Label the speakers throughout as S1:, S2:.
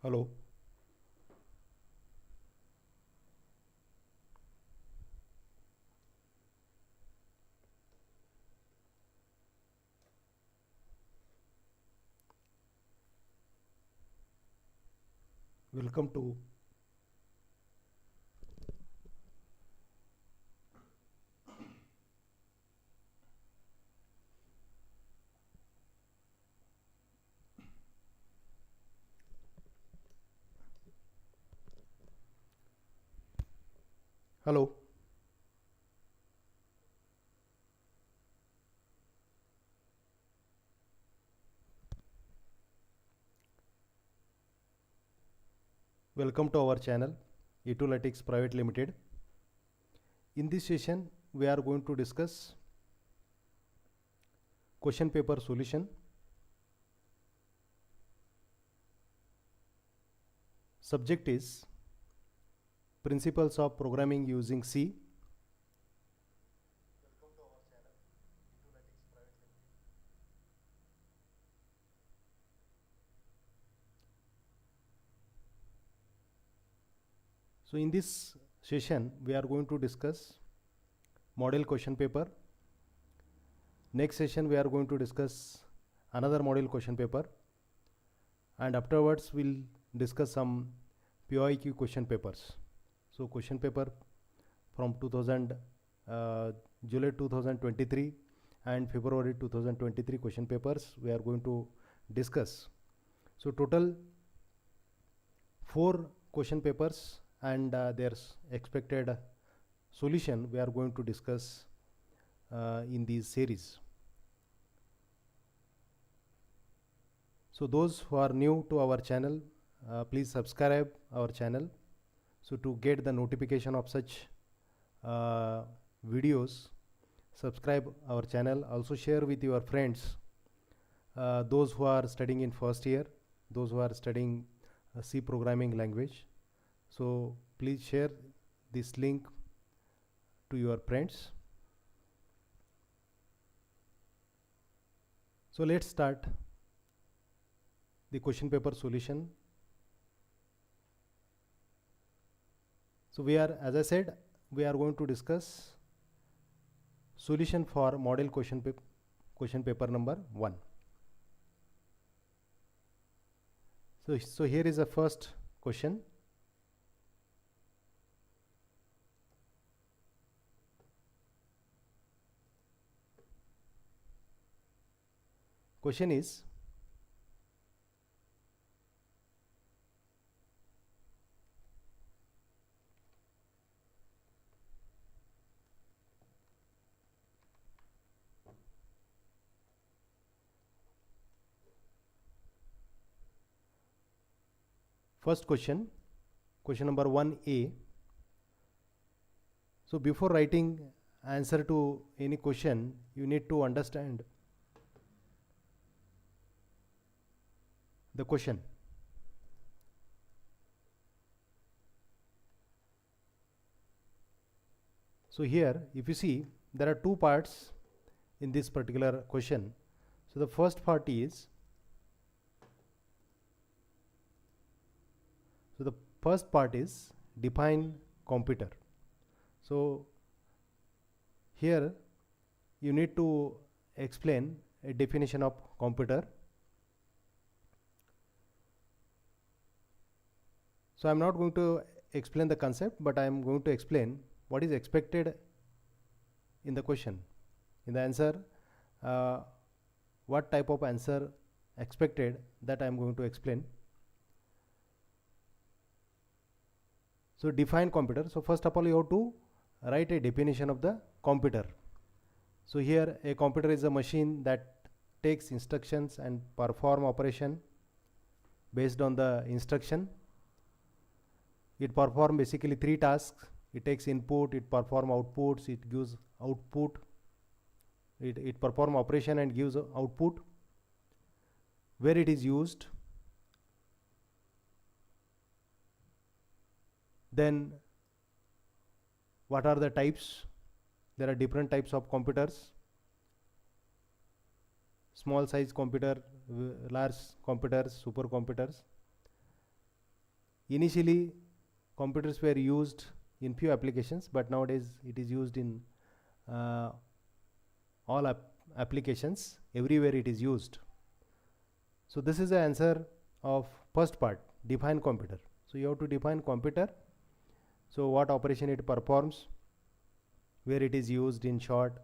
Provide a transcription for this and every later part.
S1: Hello. Welcome to Hello. Welcome to our channel Etoletics Private Limited. In this session we are going to discuss question paper solution. Subject is Principles of Programming using C. Welcome to our channel Etoletics Private Limited. So in this session we are going to discuss model question paper. Next session we are going to discuss another model question paper, and afterwards we'll discuss some POIQ question papers. So question paper from July 2023 and February 2023 question papers we are going to discuss. So total 4 question papers and their expected solution we are going to discuss in this series. So those who are new to our channel, please subscribe our channel, so to get the notification of such videos. Subscribe our channel, also share with your friends, those who are studying in first year, those who are studying C programming language. So please share this link to your friends. So let's start the question paper solution. So as I said, we are going to discuss solution for model question paper number 1. So here is the first question. Question is, first question number 1A. So before writing answer to any question, you need to understand the question. So here, if you see, there are 2 parts in this particular question. So the first part is, define computer. So here you need to explain a definition of computer. So I'm not going to explain the concept, but I am going to explain what is expected in the question, in the answer, what type of answer expected, that I am going to explain. So define computer. So first of all, you have to write a definition of the computer. So here a computer is a machine that takes instructions and perform operation based on the instruction. It performs basically 3 tasks. It takes input, it performs outputs, it gives output. It performs operation and gives output. Where it is used, then what are the types? There are different types of computers: small size computer, large computers, supercomputers. Initially computers were used in few applications, but nowadays it is used in uh, all applications, everywhere it is used. So this is the answer of first part, define computer. So you have to define computer, so what operation it performs, where it is used in short,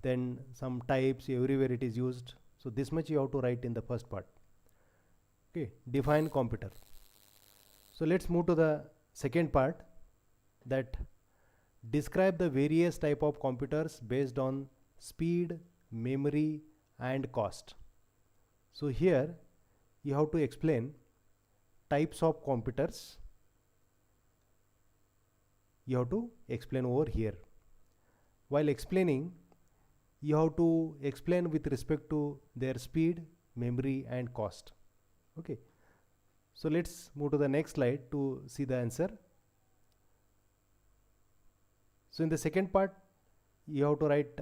S1: then some types, everywhere it is used. So this much you have to write in the first part. Okay, define computer. So let's move to the second part, that describe the various type of computers based on speed, memory and cost. So here you have to explain types of computers. You have to explain over here. While explaining, you have to explain with respect to their speed, memory and cost. Okay, so let's move to the next slide to see the answer. So in the second part, you have to write,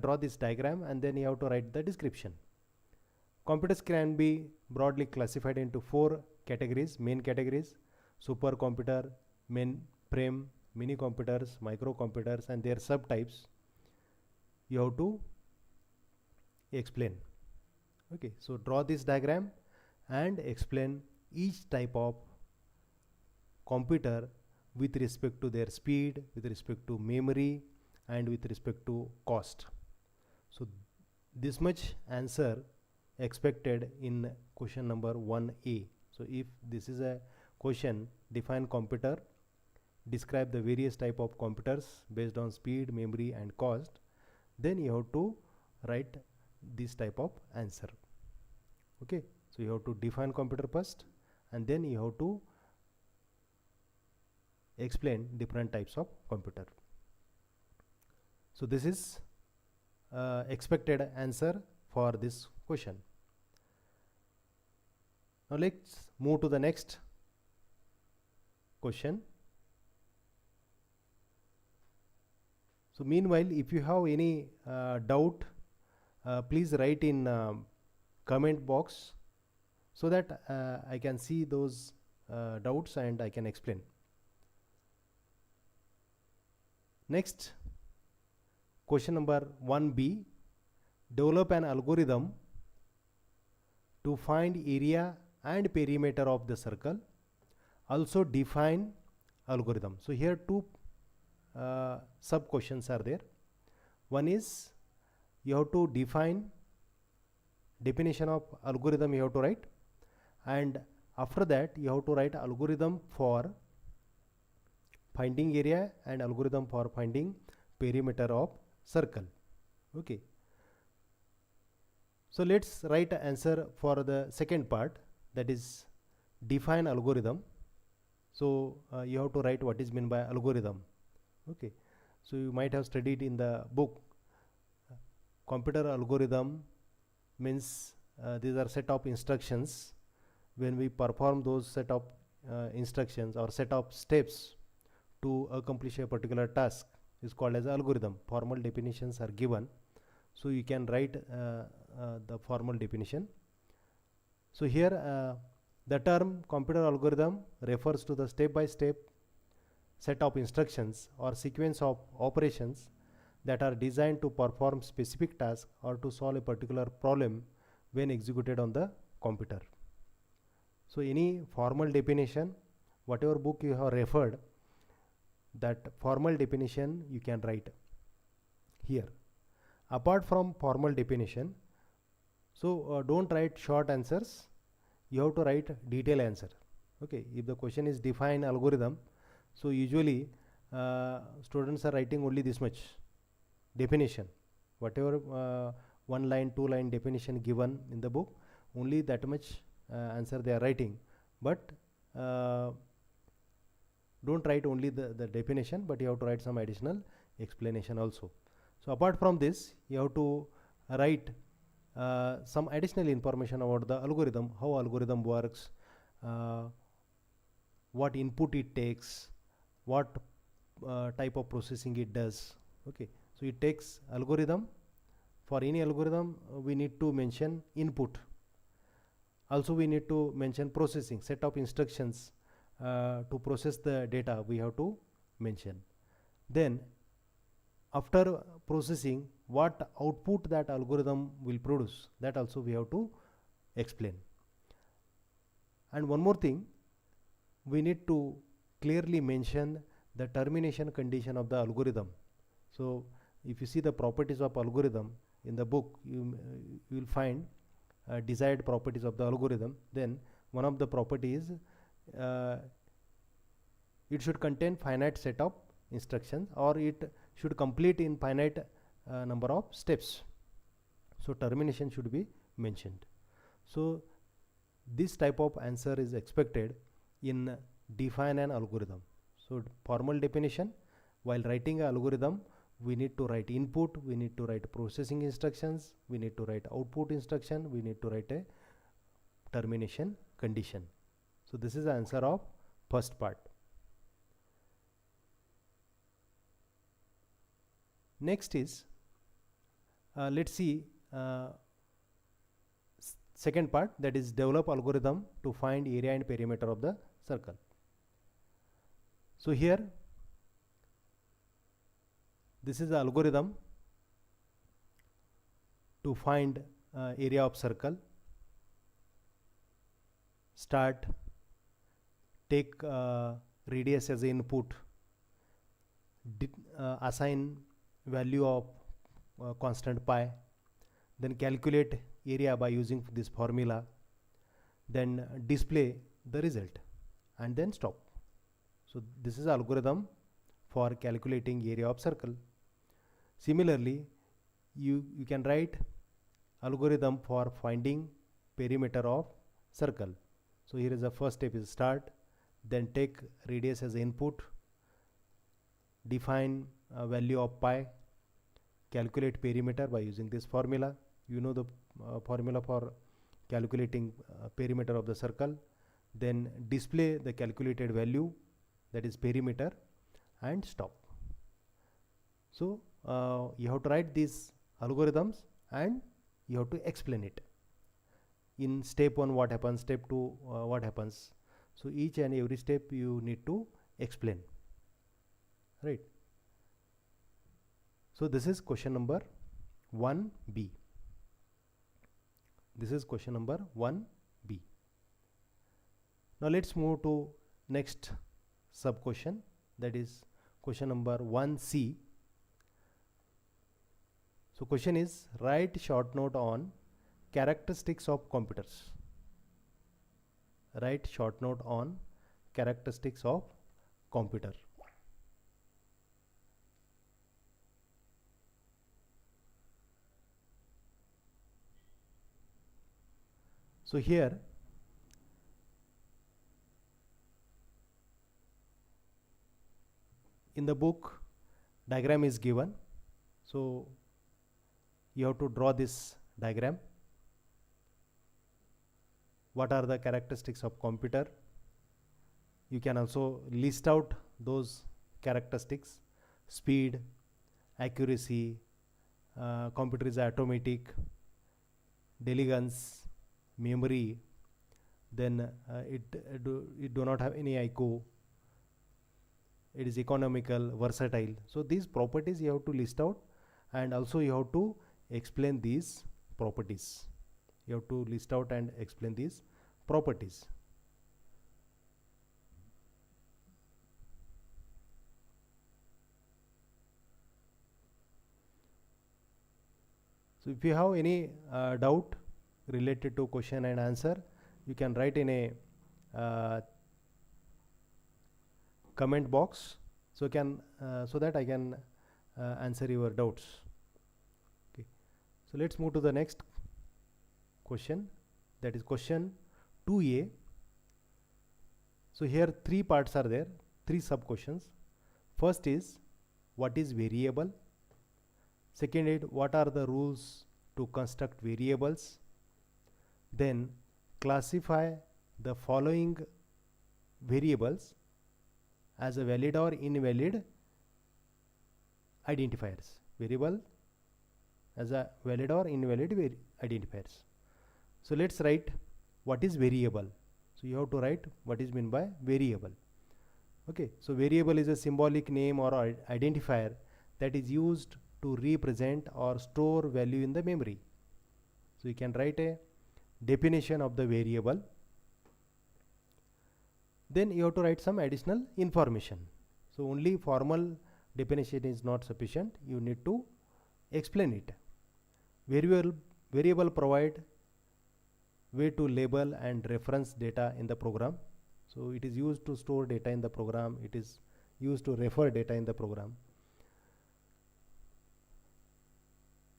S1: draw this diagram, and then you have to write the description. Computers can be broadly classified into 4 categories, main categories: supercomputer, mainframe, mini computers, microcomputers and their subtypes. You have to explain. Okay, so draw this diagram and explain each type of computer with respect to their speed, with respect to memory and with respect to cost. So this much answer expected in question number 1A. So if this is a question, define computer, describe the various type of computers based on speed, memory and cost, then you have to write this type of answer. Okay, so you have to define computer first, and then you have to explain different types of computer. So this is expected answer for this question. Now let's move to the next question. So meanwhile, if you have any doubt, please write in comment box, so that I can see those doubts and I can explain. Next, question number 1B, develop an algorithm to find area and perimeter of the circle. Also define algorithm. So here two sub questions are there. One is you have to define definition of algorithm, you have to write, and after that you have to write algorithm for finding area and algorithm for finding perimeter of circle. Okay, so let's write an answer for the second part, that is define algorithm. So you have to write what is meant by algorithm. Okay, so you might have studied in the book, computer algorithm means these are set of instructions. When we perform those set of instructions or set of steps to accomplish a particular task is called as algorithm. Formal definitions are given, so you can write the formal definition. So here the term computer algorithm refers to the step-by-step set of instructions or sequence of operations that are designed to perform specific tasks or to solve a particular problem when executed on the computer. So any formal definition, whatever book you have referred, that formal definition you can write here. Apart from formal definition, so don't write short answers, you have to write detailed answer. Okay, if the question is define algorithm, so usually students are writing only this much definition, whatever 1 line 2 line definition given in the book, only that much answer they are writing. But don't write only the definition, but you have to write some additional explanation also. So apart from this, you have to write some additional information about the algorithm, how algorithm works, what input it takes, what type of processing it does. Okay, so it takes algorithm. For any algorithm we need to mention input, also we need to mention processing, set of instructions to process the data we have to mention. Then after processing, what output that algorithm will produce, that also we have to explain. And one more thing, we need to clearly mention the termination condition of the algorithm. So if you see the properties of algorithm in the book, you will find desired properties of the algorithm. Then one of the properties, it should contain finite set of instructions, or it should complete in finite number of steps. So termination should be mentioned. So this type of answer is expected in define an algorithm. So formal definition, while writing an algorithm, we need to write input, we need to write processing instructions, we need to write output instruction, we need to write a termination condition. So this is the answer of first part. Next is, let's see second part, that is develop algorithm to find area and perimeter of the circle. So here, this is the algorithm to find area of circle. Start, take radius as input, assign value of constant pi, then calculate area by using this formula, then display the result, and then stop. So this is algorithm for calculating area of circle. Similarly, you can write algorithm for finding perimeter of circle. So here is the first step is start, then take radius as input, define value of pi, calculate perimeter by using this formula. You know the formula for calculating perimeter of the circle. Then display the calculated value, that is perimeter, and stop. So you have to write these algorithms and you have to explain it. In step 1 what happens, step 2 what happens. So each and every step you need to explain, right? So this is question number 1B. This is question number 1B. Now let's move to next sub question, that is question number 1C. So question is, write short note on characteristics of computers. Write short note on characteristics of computer. So here in the book diagram is given. So you have to draw this diagram. What are the characteristics of computer? You can also list out those characteristics: speed, accuracy, computer is automatic, diligence, memory, then it do not have any IQ, it is economical, versatile. So these properties you have to list out, and also you have to explain these properties. You have to list out and explain these properties. So if you have any doubt related to question and answer, you can write in a comment box, so that I can answer your doubts. Okay. So let's move to the next question, that is question 2A. So here 3 parts are there, 3 sub questions. First is, what is variable? Second is, what are the rules to construct variables? Then classify the following variables as a valid or invalid identifiers. Variable as a valid or invalid identifiers. So let's write what is variable. So you have to write what is meant by variable. Okay, so variable is a symbolic name or identifier that is used to represent or store value in the memory. So you can write a definition of the variable. Then you have to write some additional information. So only formal definition is not sufficient. You need to explain it. Variable provide way to label and reference data in the program. So it is used to store data in the program. It is used to refer data in the program.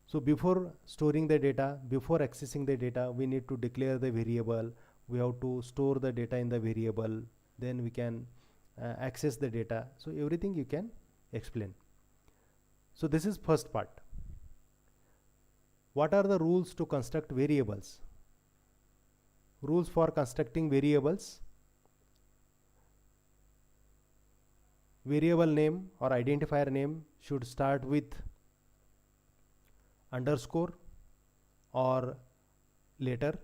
S1: So before storing the data, before accessing the data, we need to declare the variable. We have to store the data in the variable. Then we can access the data. So everything you can explain. So this is first part. What are the rules to construct variables? Rules for constructing variables. Variable name or identifier name should start with underscore or letter.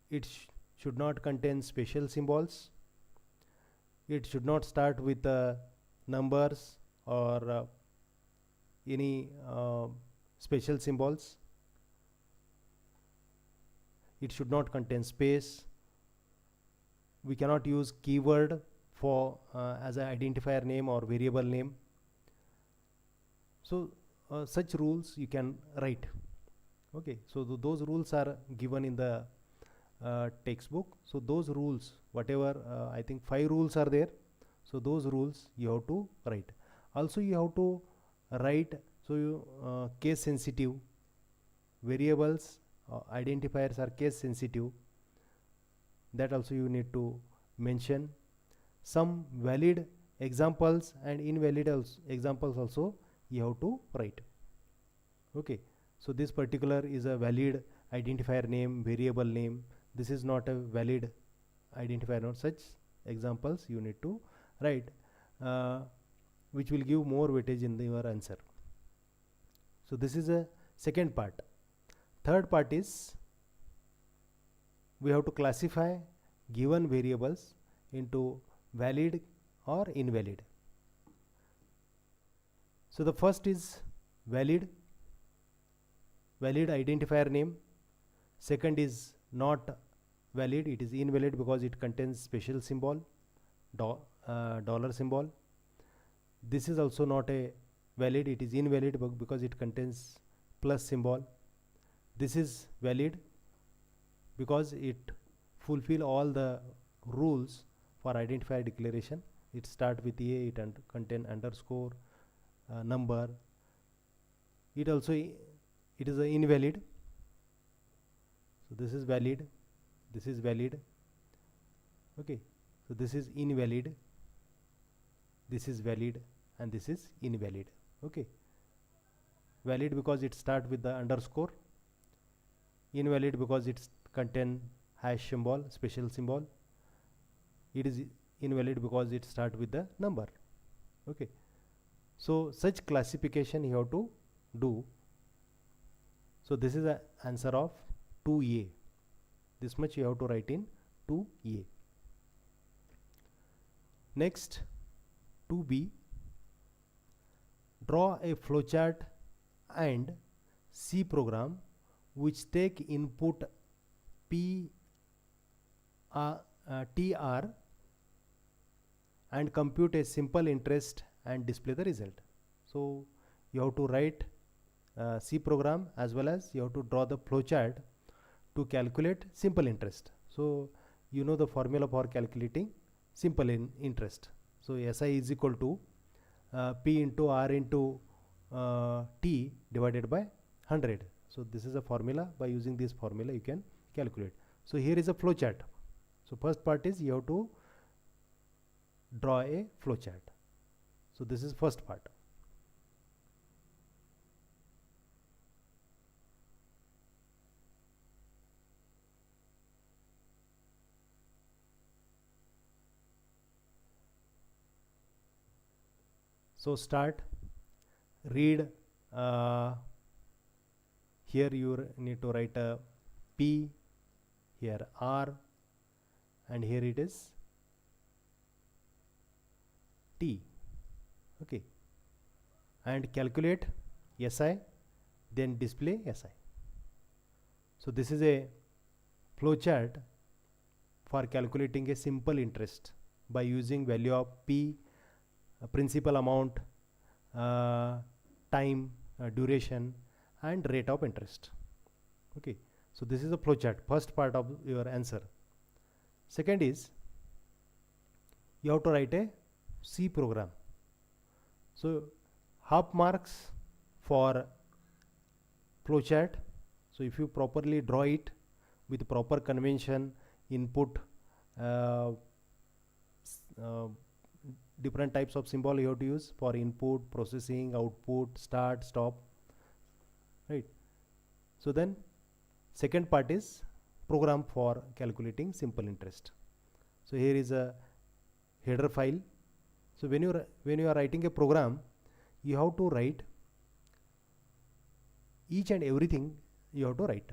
S1: It should not contain special symbols. It should not start with numbers or any special symbols. It should not contain space. We cannot use keyword for as an identifier name or variable name. So such rules you can write. Okay, so those rules are given in the textbook. So those rules, whatever I think 5 rules are there. So those rules you have to write. Also you have to write, so you case sensitive variables, identifiers are case sensitive. That also you need to mention. Some valid examples and invalid examples also you have to write. Okay, so this particular is a valid identifier name, variable name. This is not a valid identifier name. Such examples you need to write, which will give more weightage in your answer. So this is a second part. Third part is we have to classify given variables into valid or invalid. So the first is valid identifier name. Second is not valid, it is invalid because it contains special symbol, dollar symbol. This is also not a valid, it is invalid because it contains plus symbol. This is valid because it fulfill all the rules for identifier declaration. It start with a, it contain underscore, number. It also it is a invalid. So this is valid, this is valid. Okay, so this is invalid, this is valid, and this is invalid. Okay, valid because it start with the underscore, invalid because it contain hash symbol, special symbol. It is invalid because it start with the number. Okay, so such classification you have to do. So this is the answer of 2A. This much you have to write in 2A. Next, 2B. Draw a flowchart and C program which take input TR and compute a simple interest and display the result. So you have to write C program as well as you have to draw the flowchart to calculate simple interest. So you know the formula for calculating simple interest. So SI is equal to P into R into T divided by 100. So this is a formula. By using this formula you can calculate. So here is a flowchart. So first part is you have to draw a flowchart. So this is first part. So start, read, here you need to write a P, here R, and here it is T. Okay, and calculate SI, then display SI. So this is a flowchart for calculating a simple interest by using value of P, principal amount, time, duration, and rate of interest. Okay, so this is a flowchart, first part of your answer. Second is you have to write a C program. So half marks for flowchart. So if you properly draw it with proper convention, input, different types of symbol you have to use for input, processing, output, start, stop, right? So then second part is program for calculating simple interest. So here is a header file. So when you are writing a program, you have to write each and everything you have to write.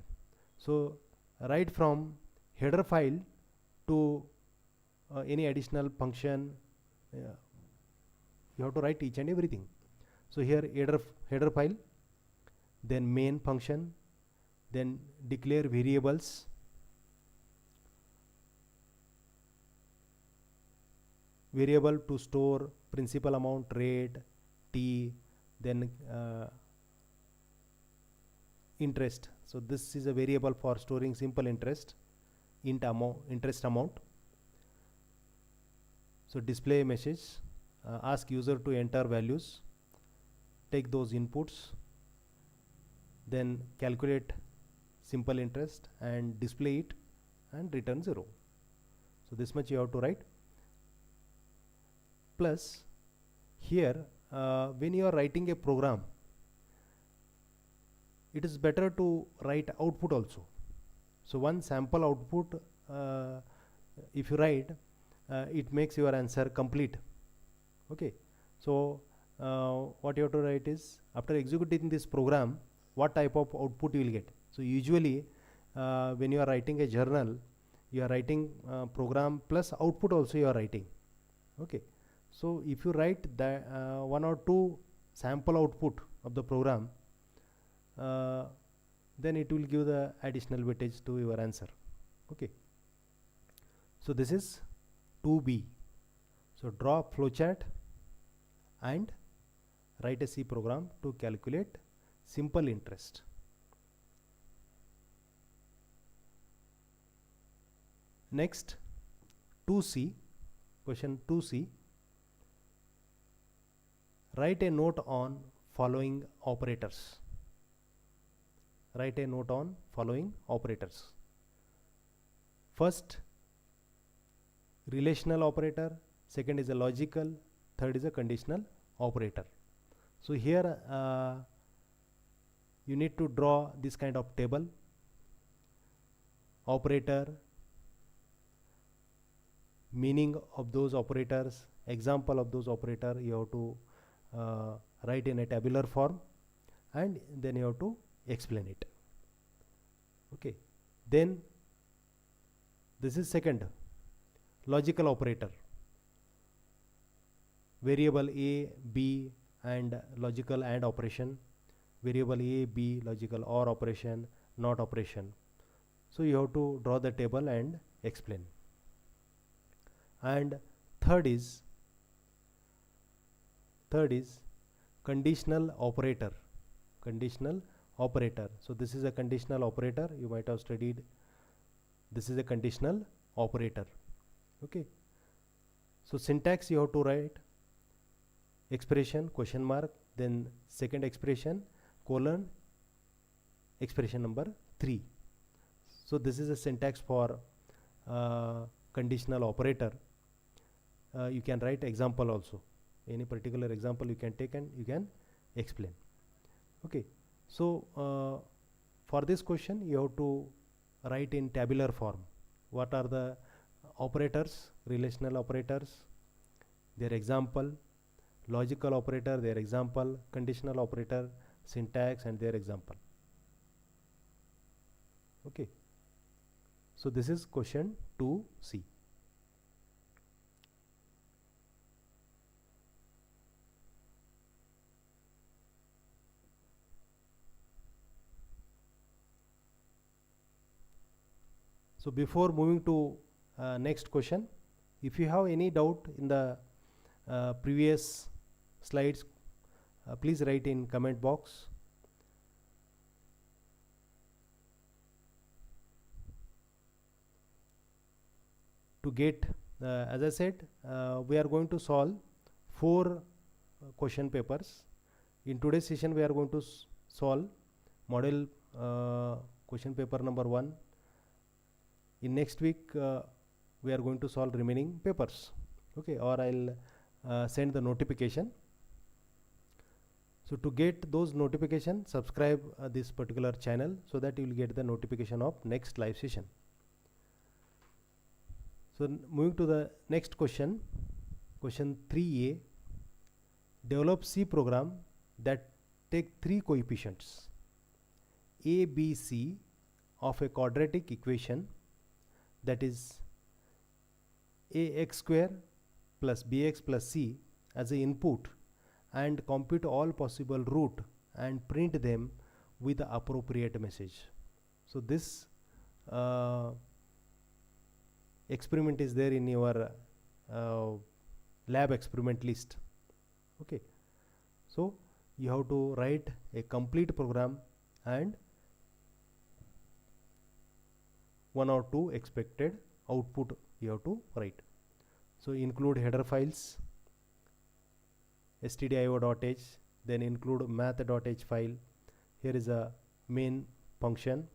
S1: So right from header file to any additional function, you have to write each and everything. So here header file, then main function, then declare variables, variable to store principal amount, rate, T, then interest. So this is a variable for storing simple interest, interest amount. So display message, ask user to enter values, take those inputs, then calculate simple interest and display it and return 0. So this much you have to write. Plus here when you are writing a program, it is better to write output also. So one sample output if you write, it makes your answer complete. Okay, so what you have to write is, after executing this program, what type of output you will get. So usually when you are writing a journal, you are writing program plus output also you are writing. Okay, so if you write the one or two sample output of the program, then it will give the additional weightage to your answer. Okay, so this is 2B. So draw flowchart and write a C program to calculate simple interest. Next, 2C, question 2C. Write a note on following operators. Write a note on following operators. First, relational operator, second is a logical, third is a conditional operator. So here you need to draw this kind of table. Operator, meaning of those operators, example of those operators, you have to write in a tabular form, and then you have to explain it. Okay, then this is second, logical operator, variable A, B, and logical AND operation, variable A, B, logical OR operation, NOT operation. So you have to draw the table and explain. And third is conditional operator. Conditional operator. So this is a conditional operator. You might have studied. This is a conditional operator. Okay. So syntax you have to write expression question mark, then second expression colon expression number 3. So this is a syntax for conditional operator. You can write example also. Any particular example you can take and you can explain. Okay, so for this question you have to write in tabular form. What are the operators? Relational operators, their example, logical operator, their example, conditional operator, syntax and their example. Okay, so this is question 2C. So before moving to next question, if you have any doubt in the previous slides, please write in comment box. To get, as I said, we are going to solve 4 question papers. In today's session we are going to solve model question paper number 1. In next week we are going to solve remaining papers, okay, or I'll send the notification. So to get those notifications, subscribe this particular channel so that you will get the notification of next live session. So moving to the next question, question 3a. Develop C program that take 3 coefficients a, b, c of a quadratic equation, that is ax square plus bx plus c as a input, and compute all possible root and print them with the appropriate message. So this experiment is there in your lab experiment list, okay. So you have to write a complete program and 1 or 2 expected output you have to write. So include header files stdio.h, then include math.h file. Here is a main function,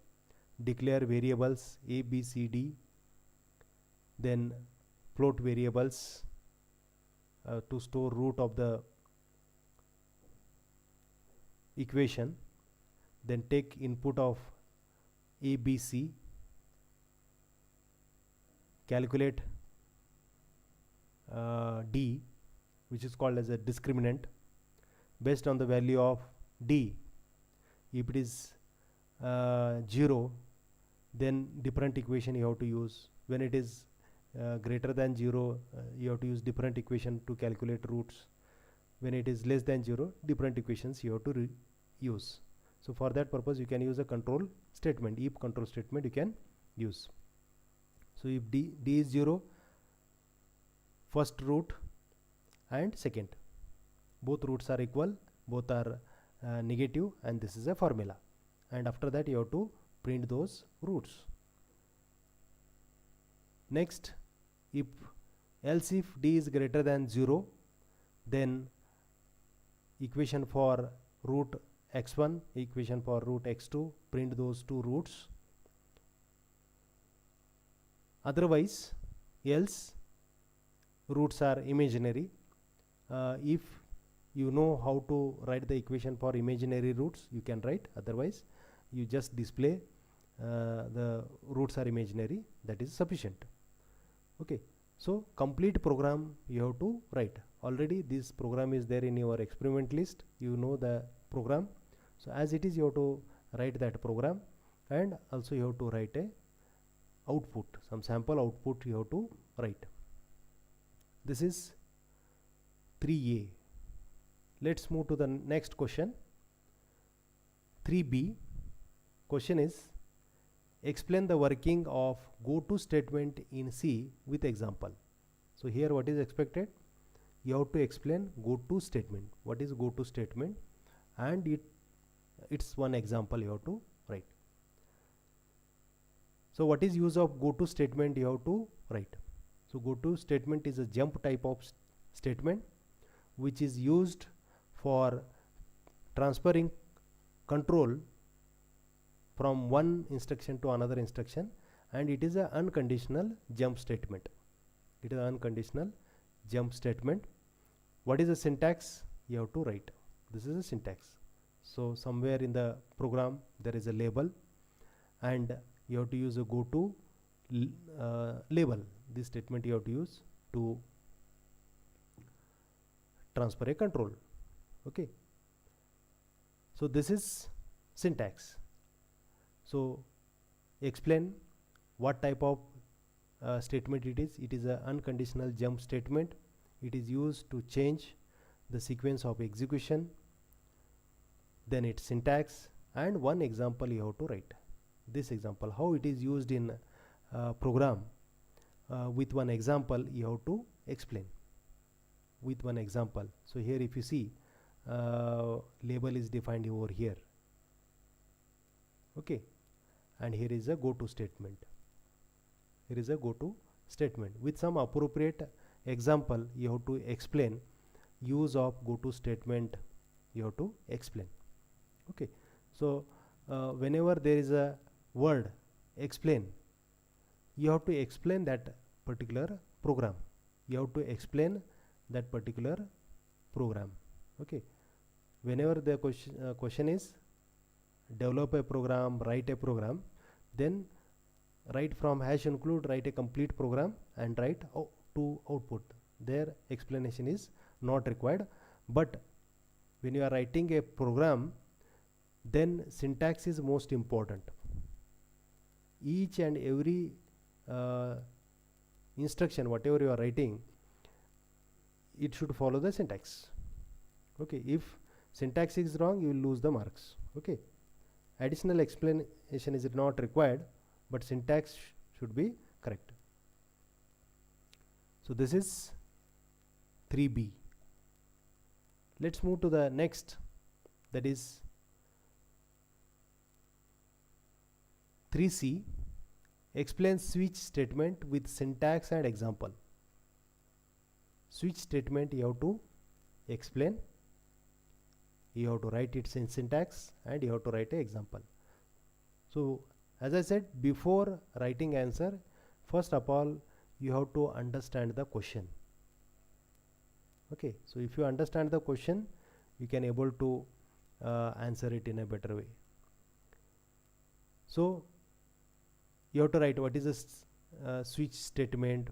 S1: declare variables a, b, c, d, then float variables to store root of the equation, then take input of a, b, c, calculate d, which is called as a discriminant, based on the value of d. If it is 0, then different equation you have to use. When it is greater than 0, you have to use different equation to calculate roots. When it is less than 0, different equations you have to use. So for that purpose you can use a control statement, if control statement you can use. So if d is 0, first root and second, both roots are equal, both are negative, and this is a formula, and after that you have to print those roots. Next, else if d is greater than 0, then equation for root x1, equation for root x2, print those 2 roots. Otherwise, else roots are imaginary. If you know how to write the equation for imaginary roots, you can write, otherwise you just display the roots are imaginary, that is sufficient, okay. So complete program you have to write. Already this program is there in your experiment list, you know the program. So as it is, you have to write that program, and also you have to write a output, some sample output you have to write. This is 3a. Let's move to the next question, 3b. Question is, explain the working of goto statement in C with example. So here what is expected? You have to explain goto statement. What is goto statement? And it's one example you have to write. So what is use of goto statement you have to write? So goto statement is a jump type of statement which is used for transferring control from one instruction to another instruction, and it is an unconditional jump statement. It is an unconditional jump statement. What is the syntax? You have to write. This is a syntax. So somewhere in the program there is a label, and you have to use a goto label. This statement you have to use to transfer a control, okay. So this is syntax. So explain what type of statement it is. It is an unconditional jump statement. It is used to change the sequence of execution, then its syntax, and one example you have to write. This example, how it is used in program with one example you have to explain with one example. So here if you see label is defined over here, okay, and here is a go to statement. Here is a go to statement with some appropriate example. You have to explain use of go to statement, you have to explain, okay. So whenever there is a word explain, you have to explain that particular program, you have to explain that particular program, okay. Whenever the question is develop a program, write a program, then write from hash include, write a complete program and write to output. Their explanation is not required. But when you are writing a program, then syntax is most important. Each and every instruction whatever you are writing, it should follow the syntax, okay. If syntax is wrong, you will lose the marks, okay. Additional explanation is not required, but syntax should be correct. So this is 3B. Let's move to the next, that is 3C. Explain switch statement with syntax and example. Switch statement you have to explain, you have to write it in syntax and you have to write an example. So as I said, before writing answer, first of all you have to understand the question, okay. So if you understand the question, you can able to answer it in a better way. So you have to write what is a switch statement.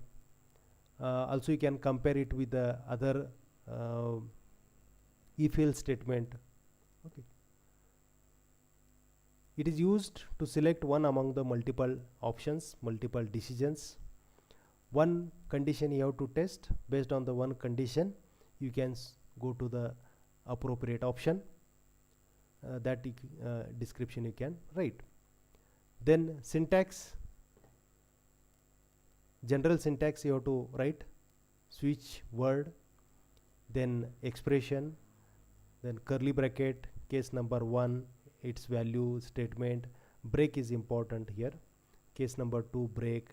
S1: Also you can compare it with the other if-else statement, okay. It is used to select one among the multiple options, multiple decisions. One condition you have to test. Based on the one condition, you can go to the appropriate option. That description you can write. Then syntax, general syntax you have to write, switch word, then expression, then curly bracket, case number 1, its value statement, break is important here, case number 2 break,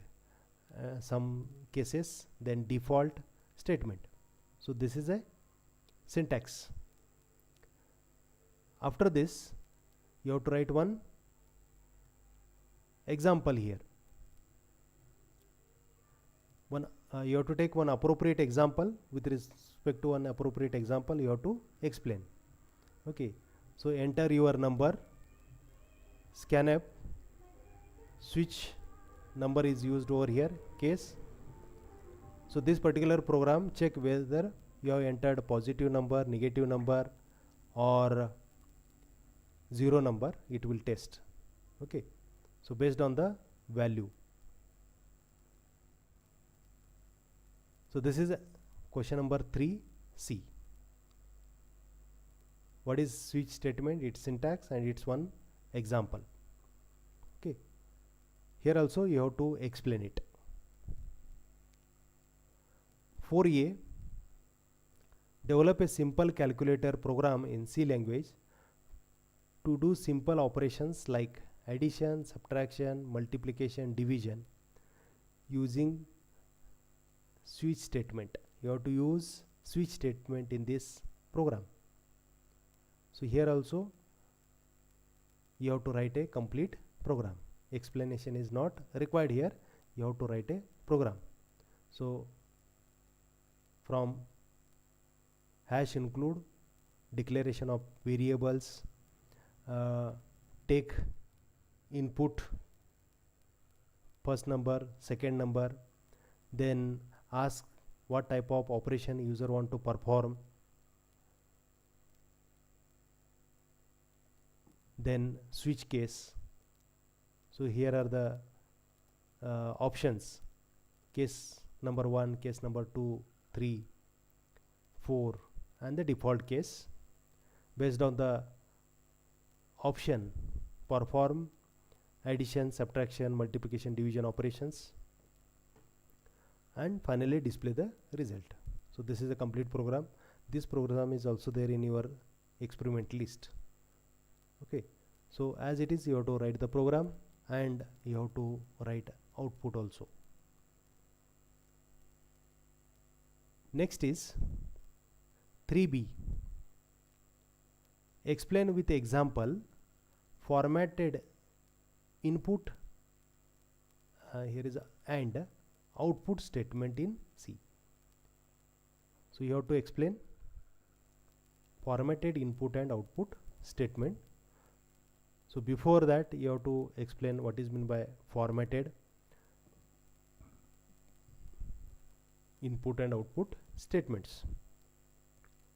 S1: some cases, then default statement. So this is a syntax. After this you have to write one example here. You have to take one appropriate example. With respect to one appropriate example, you have to explain, okay. So enter your number, scanf, switch number is used over here, case. So this particular program check whether you have entered positive number, negative number or 0 number, it will test, okay. So based on the value. So this is question number 3C. What is switch statement? Its syntax and its one example, okay. Here also you have to explain it. 4A, develop a simple calculator program in C language to do simple operations like addition, subtraction, multiplication, division using switch statement. You have to use switch statement in this program. So here also you have to write a complete program. Explanation is not required here. You have to write a program. So from hash include, declaration of variables, take input first number, second number, then ask what type of operation user want to perform, then switch case. So here are the options, case number 1, case number 2, 3, 4 and the default case. Based on the option perform addition, subtraction, multiplication, division operations, and finally display the result. So this is a complete program. This program is also there in your experiment list. Okay, so as it is, you have to write the program and you have to write output also. Next is 3B. Explain with example formatted input, here is and output statement in C. So you have to explain formatted input and output statement. So before that you have to explain what is meant by formatted input and output statements.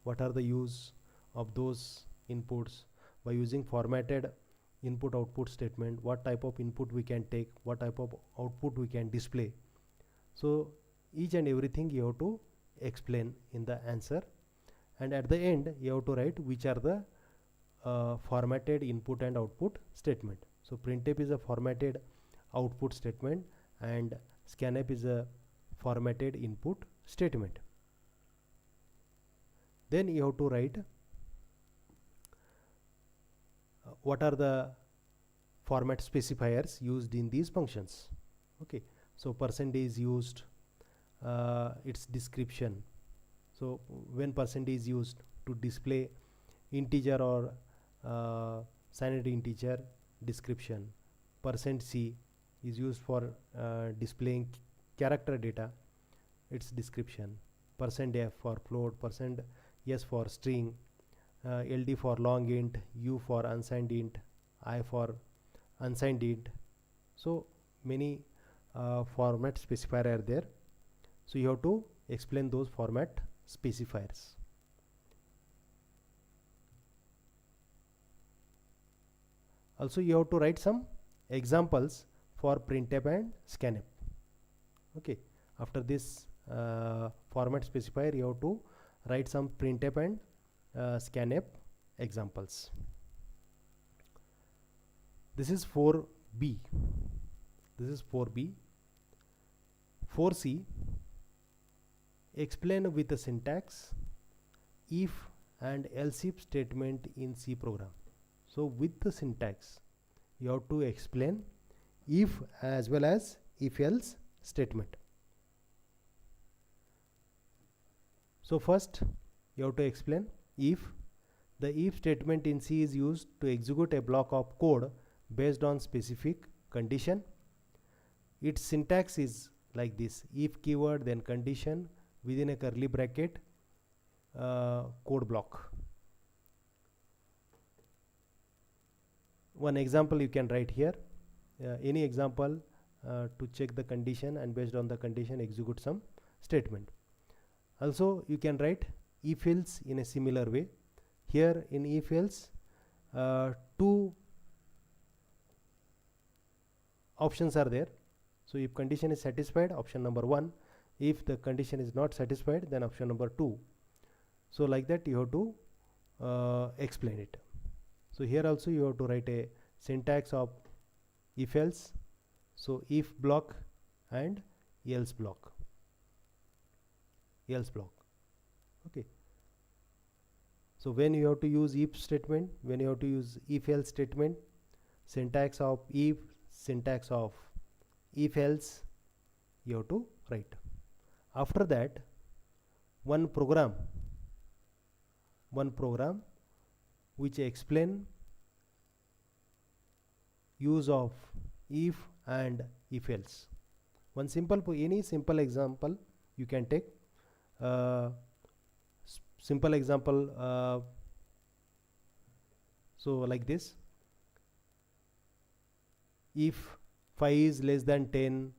S1: What are the use of those inputs by using formatted input output statement? What type of input we can take, what type of output we can display. So each and everything you have to explain in the answer, and at the end you have to write which are the formatted input and output statement. So printf is a formatted output statement and scanf is a formatted input statement. Then you have to write what are the format specifiers used in these functions. Okay, so % is used, its description. So when % is used to display integer or sanity integer, description. %c is used for displaying character data, its description. %f for float, %s for string, ld for long int, u for unsigned int, I for unsigned int. So many format specifier are there. So you have to explain those format specifiers. Also you have to write some examples for printf and scanf. Okay, after this format specifier you have to write some printf and scanf examples. This is 4B. This is 4B. 4C. Explain with the syntax if and else if statement in C program. So with the syntax you have to explain if as well as if else statement. So first you have to explain if. The if statement in C is used to execute a block of code based on specific condition. Its syntax is like this: if keyword, then condition, within a curly bracket, code block. One example you can write here, any example to check the condition, and based on the condition execute some statement. Also you can write if else in a similar way. Here in if else, two options are there. So if condition is satisfied, option number 1. If the condition is not satisfied, then option number 2. So like that you have to explain it. So here also you have to write a syntax of if else. So if block and else block. Else block. Okay. So when you have to use if statement, when you have to use if else statement, syntax of if, syntax of if else you have to write. After that, one program which explain use of if and if else. One simple, any simple example you can take. Simple example, so like this: if 5 is less than 10,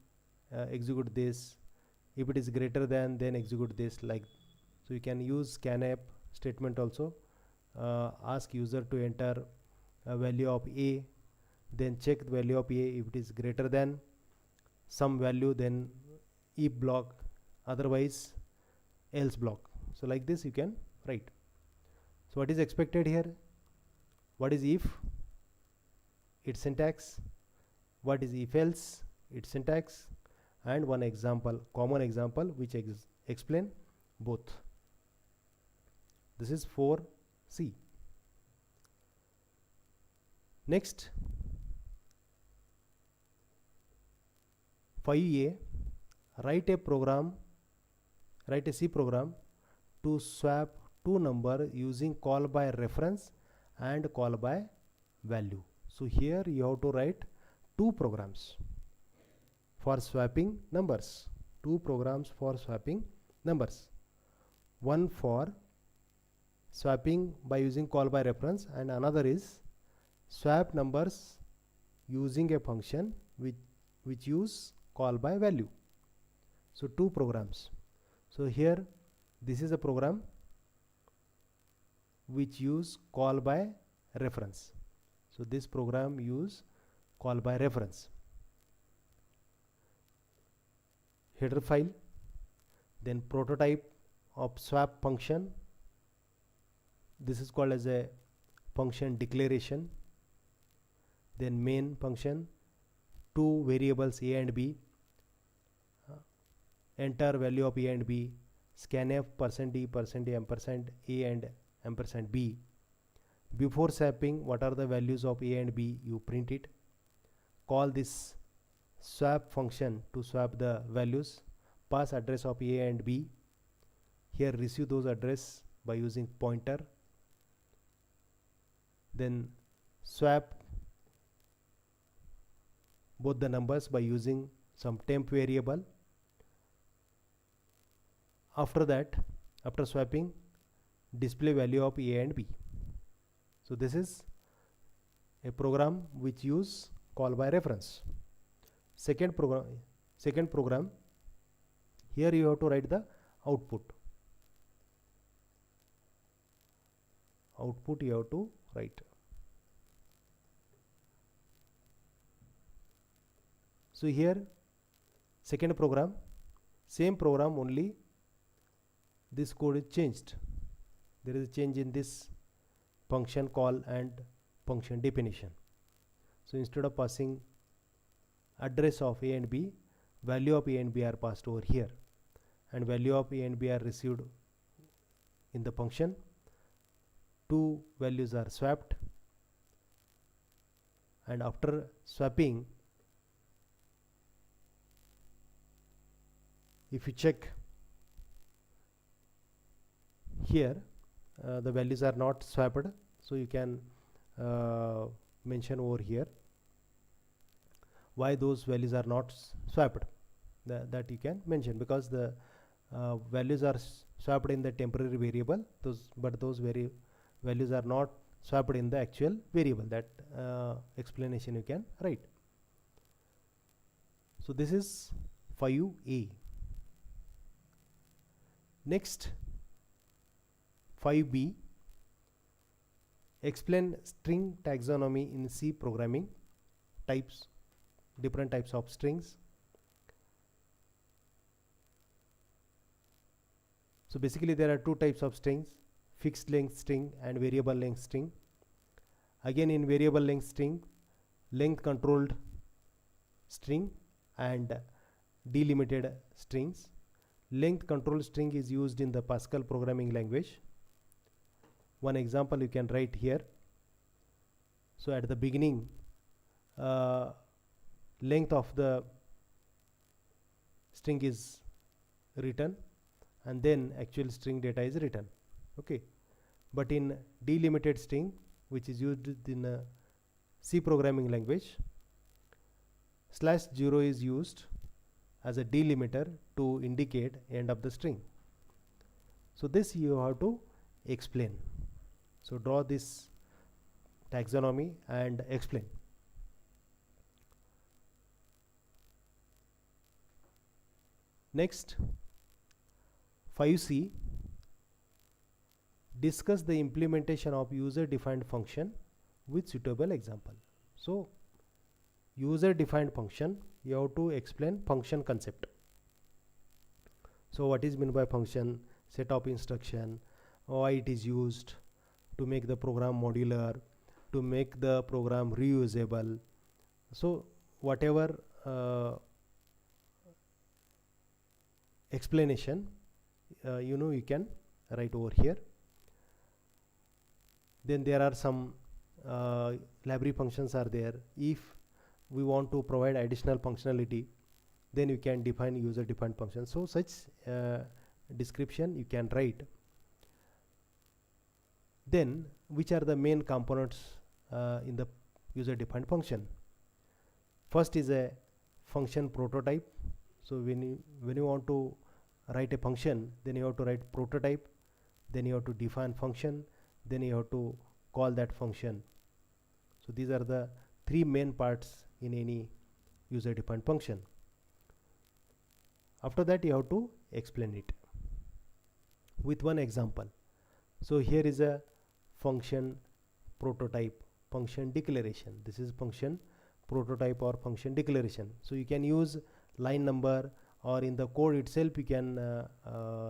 S1: execute this. If it is greater than, then execute this. Like, so you can use scanf statement also. Ask user to enter a value of a, then check the value of a. If it is greater than some value, then if block, otherwise else block. So like this you can write. So what is expected here? What is if? Its syntax: what is if else, its syntax, and one example, common example, which explain both. This is 4C. Next, 5A, write a C program to swap two numbers using call by reference and call by value. So here you have to write two programs for swapping numbers. Two programs for swapping numbers. One for swapping by using call by reference, and another is swap numbers using a function which use call by value. So two programs. So here this is a program which use call by reference. So this program use call by reference. Header file, then prototype of swap function. This is called as a function declaration. Then main function, two variables a and b, enter value of a and b, scanf %d %a ampersand a and ampersand b. Before swapping, what are the values of a and b, you print it. Call this swap function to swap the values. Pass address of a and b. Here receive those address by using pointer. Then swap both the numbers by using some temp variable. After that, after swapping, display value of a and b. So this is a program which use call by reference. Second program, here you have to write the output. Output you have to write. So here second program, same program, only this code is changed. There is a change in this function call and function definition. So instead of passing address of a and b, value of a and b are passed over here, and value of a and b are received in the function. Two values are swapped, and after swapping, if you check here, the values are not swapped, so you can mention over here why those values are not swapped. That you can mention, because the values are swapped in the temporary variable, but those values are not swapped in the actual variable. That explanation you can write. So this is 5A. Next, 5B, explain string taxonomy in C programming. Types, different types of strings. So basically there are two types of strings, fixed length string and variable length string. Again, in variable length string, length controlled string and delimited strings. Length control string is used in the Pascal programming language. One example you can write here. So at the beginning, length of the string is written, and then actual string data is written. Okay, but in delimited string, which is used in C programming language, /0 is used as a delimiter to indicate end of the string. So this you have to explain. So draw this taxonomy and explain. Next, 5C, discuss the implementation of user defined function with suitable example. So user defined function, you have to explain function concept. So what is meant by function, set of instruction, why it is used, to make the program modular, to make the program reusable. So whatever explanation you can write over here. Then there are some library functions are there. If we want to provide additional functionality, then you can define user defined function. So such description you can write. Then which are the main components in the user defined function? First is a function prototype. So when you want to write a function, then you have to write prototype, then you have to define function, then you have to call that function. So these are the three main parts in any user defined function. After that you have to explain it with one example. So here is a function prototype, function declaration. This is function prototype or function declaration. So you can use line number, or in the code itself you can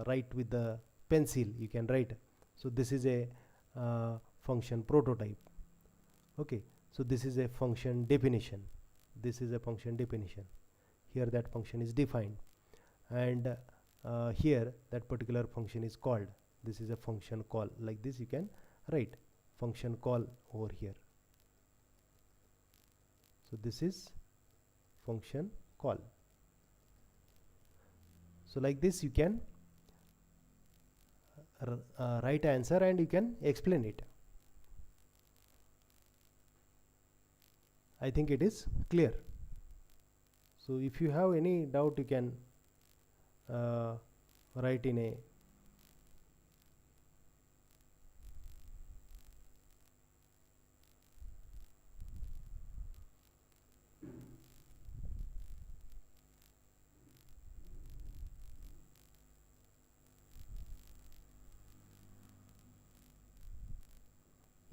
S1: write with the pencil, you can write. So this is a function prototype. Okay, so this is a function definition. This is a function definition. Here that function is defined, and here that particular function is called. This is a function call. Like this you can write function call over here. So this is function call. So like this you can write answer and you can explain it. I think it is clear. So if you have any doubt, you can write in a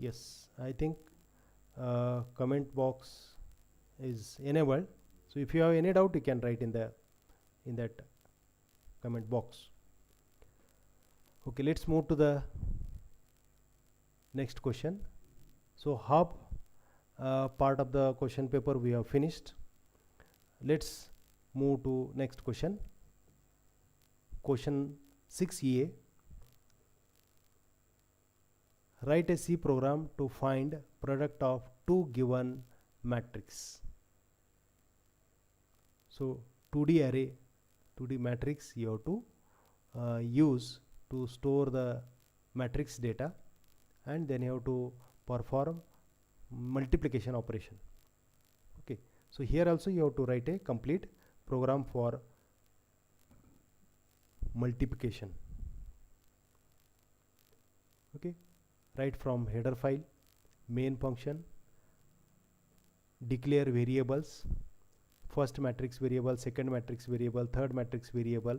S1: yes, I think comment box is enabled. So if you have any doubt, you can write in that comment box. Okay, let's move to the next question. So half part of the question paper we have finished. Let's move to next question. Question 6a. Write a C program to find product of two given matrix. So 2D array, 2D matrix you have to use to store the matrix data, and then you have to perform multiplication operation. Okay, so here also you have to write a complete program for multiplication. Okay, right from header file, main function, declare variables, first matrix variable, second matrix variable, third matrix variable,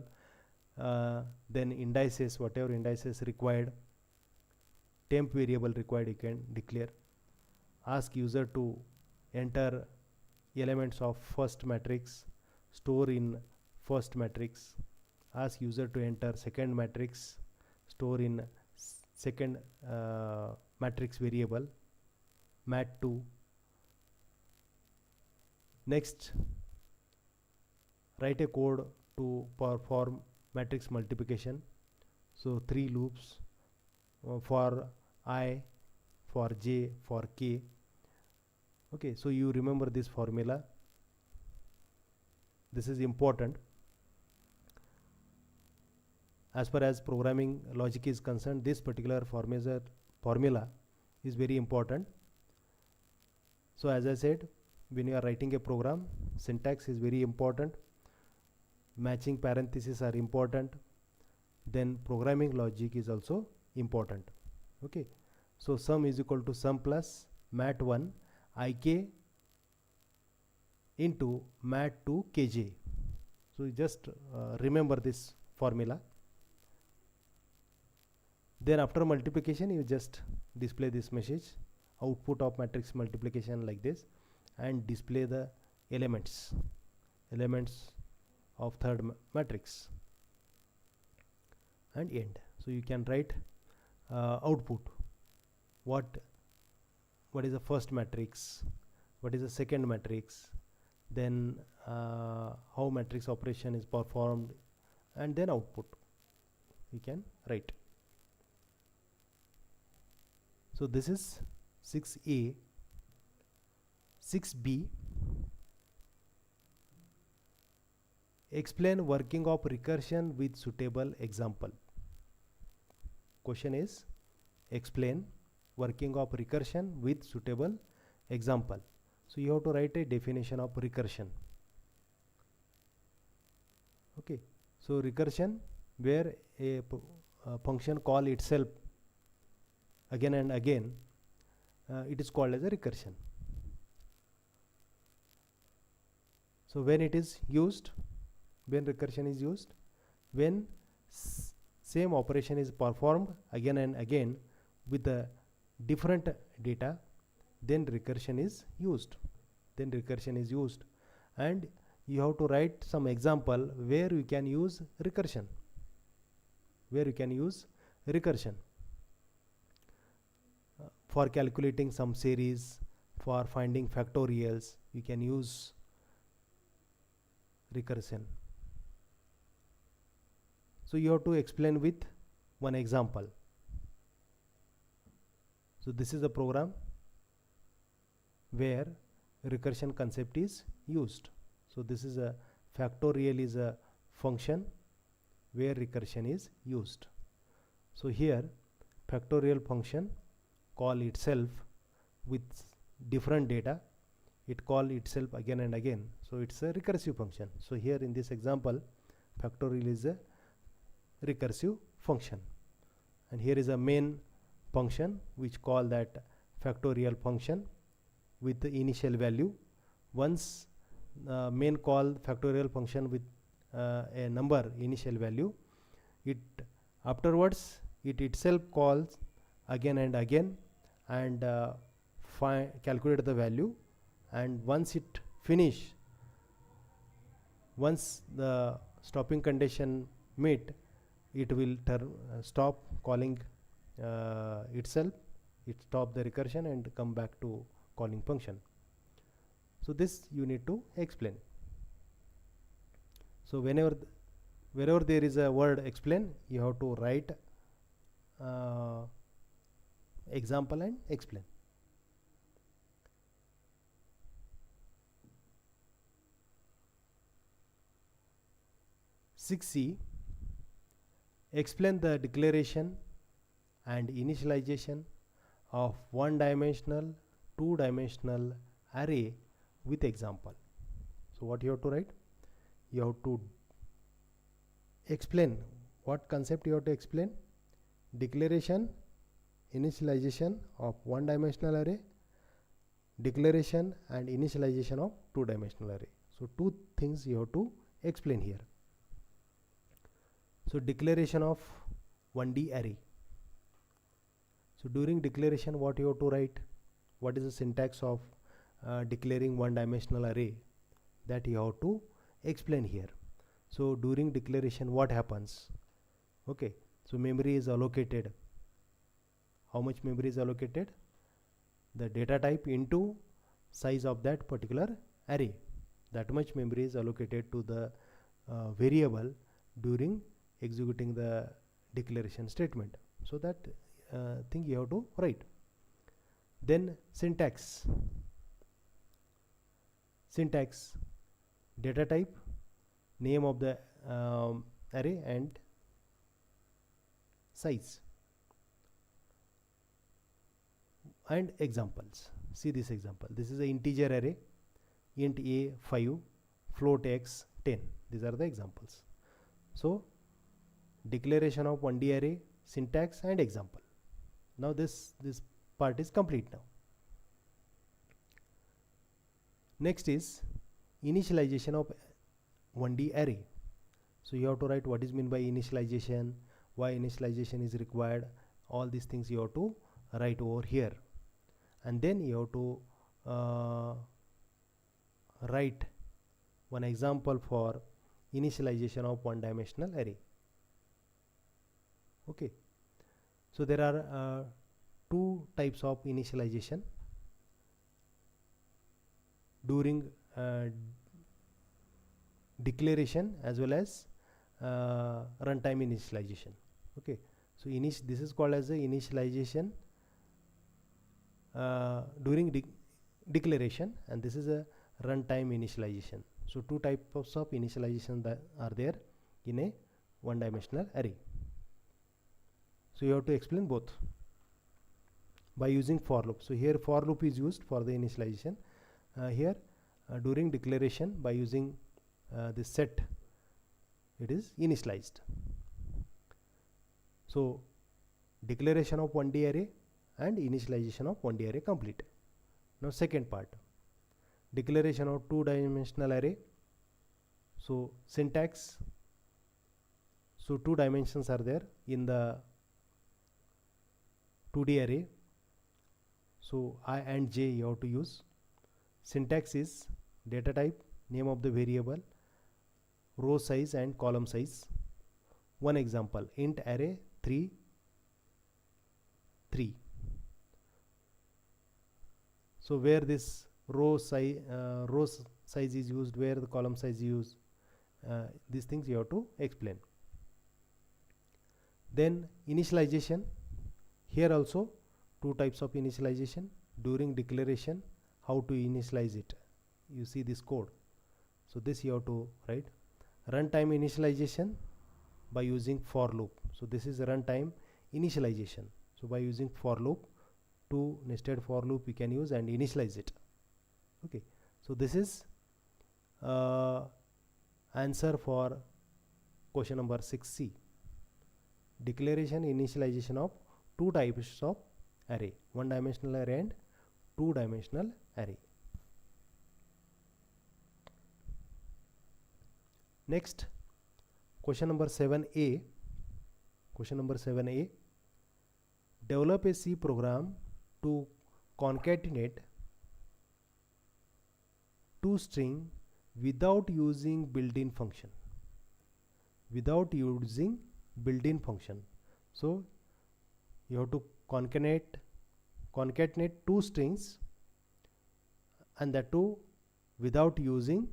S1: then indices, whatever indices required, temp variable required you can declare. Ask user to enter elements of first matrix, store in first matrix. Ask user to enter second matrix, store in second matrix variable, mat2. Next, write a code to perform matrix multiplication. So 3 loops for I, for j, for k. Okay, so you remember this formula. This is important. As far as programming logic is concerned, this particular formula is very important. So as I said, when you are writing a program, syntax is very important, matching parentheses are important, then programming logic is also important. Okay, so sum is equal to sum plus mat1 ik into mat2 kj. So you just remember this formula. Then after multiplication you just display this message, output of matrix multiplication, like this, and display the elements of third matrix, and end. So you can write output, what is the first matrix, what is the second matrix, then how matrix operation is performed, and then output we can write. So this is 6a. 6b, explain working of recursion with suitable example. Question is, explain working of recursion with suitable example. So you have to write a definition of recursion. Okay, so recursion, where a function call itself again and again, it is called as a recursion. So when it is used, when recursion is used, when same operation is performed again and again with the different data, then recursion is used. Then recursion is used, and you have to write some example where you can use recursion. Where you can use recursion for calculating some series, for finding factorials, you can use recursion. So you have to explain with one example. So this is a program where recursion concept is used. So this is a factorial is a function where recursion is used. So here factorial function call itself with different data, it call itself again and again, so it's a recursive function. So here in this example, factorial is a recursive function, and here is a main function which call that factorial function with the initial value. Once main call factorial function with a number initial value, it afterwards it itself calls again and again and calculate the value, and once it finish, once the stopping condition met, it will stop calling itself, it stop the recursion and come back to calling function. So this you need to explain. So wherever there is a word explain, you have to write example and explain. C, explain the declaration and initialization of one-dimensional, two-dimensional array with example. So what you have to write? You have to explain what concept you have to explain. Declaration, initialization of one-dimensional array, declaration and initialization of two-dimensional array. So two things you have to explain here. So declaration of 1D array. So during declaration, what you have to write? What is the syntax of declaring one-dimensional array? That you have to explain here. So during declaration, what happens? Okay, so memory is allocated. How much memory is allocated? The data type into size of that particular array. That much memory is allocated to the variable during executing the declaration statement. So that thing you have to write. Then syntax. Syntax, data type, name of the array and size. And examples. See this example. This is an integer array, int a 5, float x 10. These are the examples. So declaration of 1D array, syntax and example. Now this part is complete now. Next is initialization of 1D array. So you have to write what is meant by initialization, why initialization is required. All these things you have to write over here, and then you have to write one example for initialization of one-dimensional array. Okay, so there are two types of initialization. During declaration as well as runtime initialization. Okay, so this is called as the initialization during declaration, and this is a runtime initialization. So two types of initialization that are there in a one-dimensional array. So you have to explain both by using for loop. So here for loop is used for the initialization. Here during declaration, by using this set, it is initialized. So declaration of 1D array and initialization of 1D array complete. Now second part, declaration of two-dimensional array. So syntax, so two dimensions are there in the 2D array. So I and j you have to use. Syntax is data type, name of the variable, row size and column size. One example, int array 3 3. So where this row size is used, where the column size is used, these things you have to explain. Then initialization, here also two types of initialization. During declaration, how to initialize it, you see this code. So this you have to write. Runtime initialization by using for loop. So this is runtime initialization. So by using for loop, two nested for loop we can use and initialize it. Okay, so this is answer for question number 6C. Declaration initialization of two types of array, one-dimensional array and two-dimensional array. Next, question number 7A. Question number 7A. Develop a C program to concatenate two string without using built-in function. Without using built-in function. So you have to concatenate two strings, and that too without using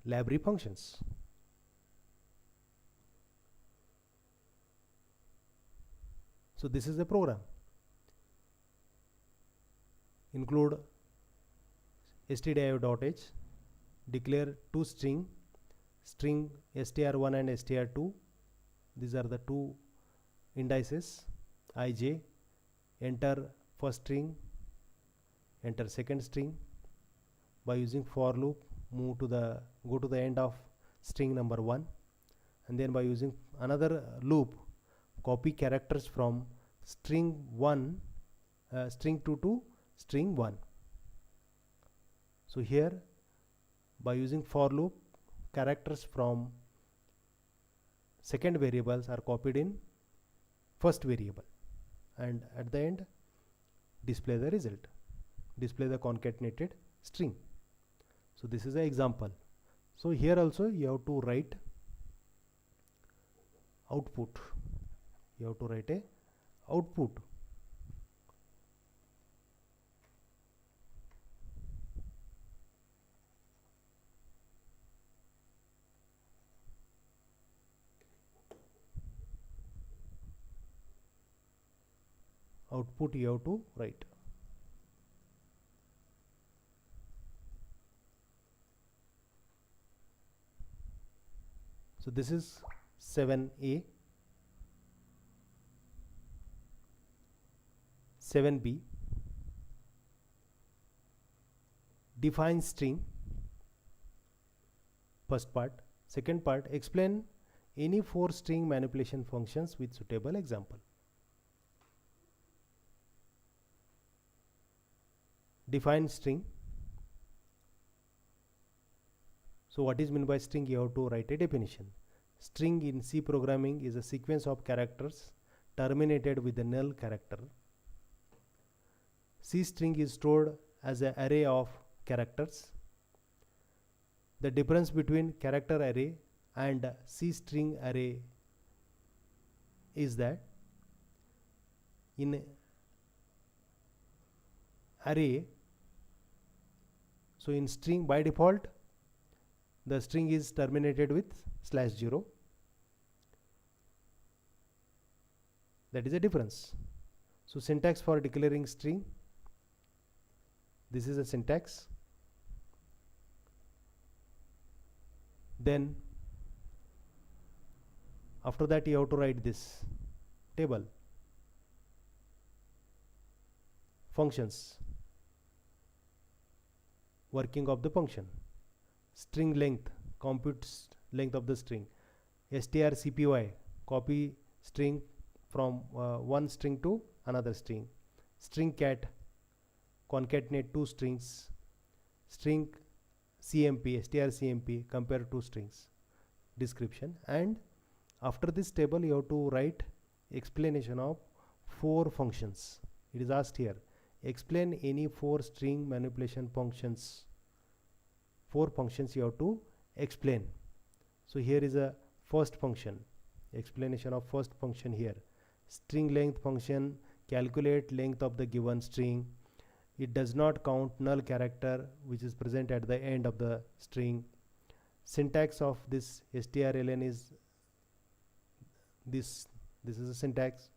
S1: library functions. So this is the program. Include stdio.h, declare two string str1 and str2. These are the two indices ij. Enter first string, enter second string. By using for loop, go to the end of string number 1, and then by using another loop, copy characters from string 2 to string 1. So here by using for loop, characters from second variables are copied in first variable, and at the end display the result, display the concatenated string. So this is an example. So here also you have to write output. You have to write a output. Output you have to write. So this is 7A. 7B. Define string. First part. Second part, explain any 4 string manipulation functions with suitable example. Define string. So what is meant by string? You have to write a definition. String in C programming is a sequence of characters terminated with a null character. C string is stored as an array of characters. The difference between character array and C string array is that in array, so in string by default the string is terminated with /0. That is a difference. So syntax for declaring string, this is a syntax. Then after that you have to write this table, functions, working of the function, string length, computes length of the string, strcpy, copy string from one string to another string, string cat, concatenate two strings, string cmp, strcmp, compare two strings, description. And after this table you have to write explanation of 4 functions. It is asked here, explain any 4 string manipulation functions. 4 functions you have to explain. So here is a first function, explanation of first function here. String length function, calculate length of the given string. It does not count null character which is present at the end of the string. Syntax of this strlen is this is a syntax.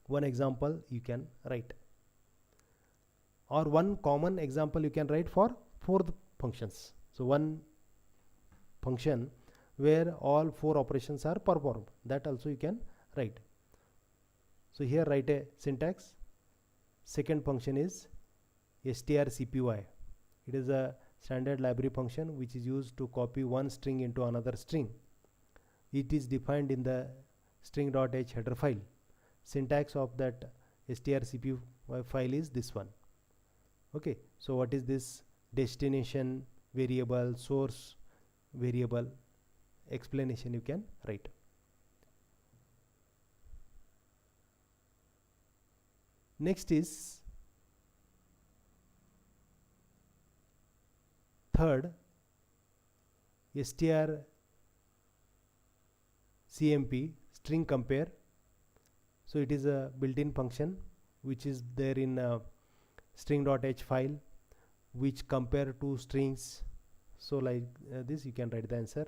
S1: One example you can write, or one common example you can write for 4 functions. So one function where all 4 operations are performed, that also you can write. So here write a syntax. Second function is strcpy. It is a standard library function which is used to copy one string into another string. It is defined in the string.h header file. Syntax of that strcpy file is this one. Okay, so what is this? Destination variable, source variable, explanation you can write. Next is third, strcmp, string compare. So it is a built-in function which is there in string.h file, which compare two strings. So like this you can write the answer.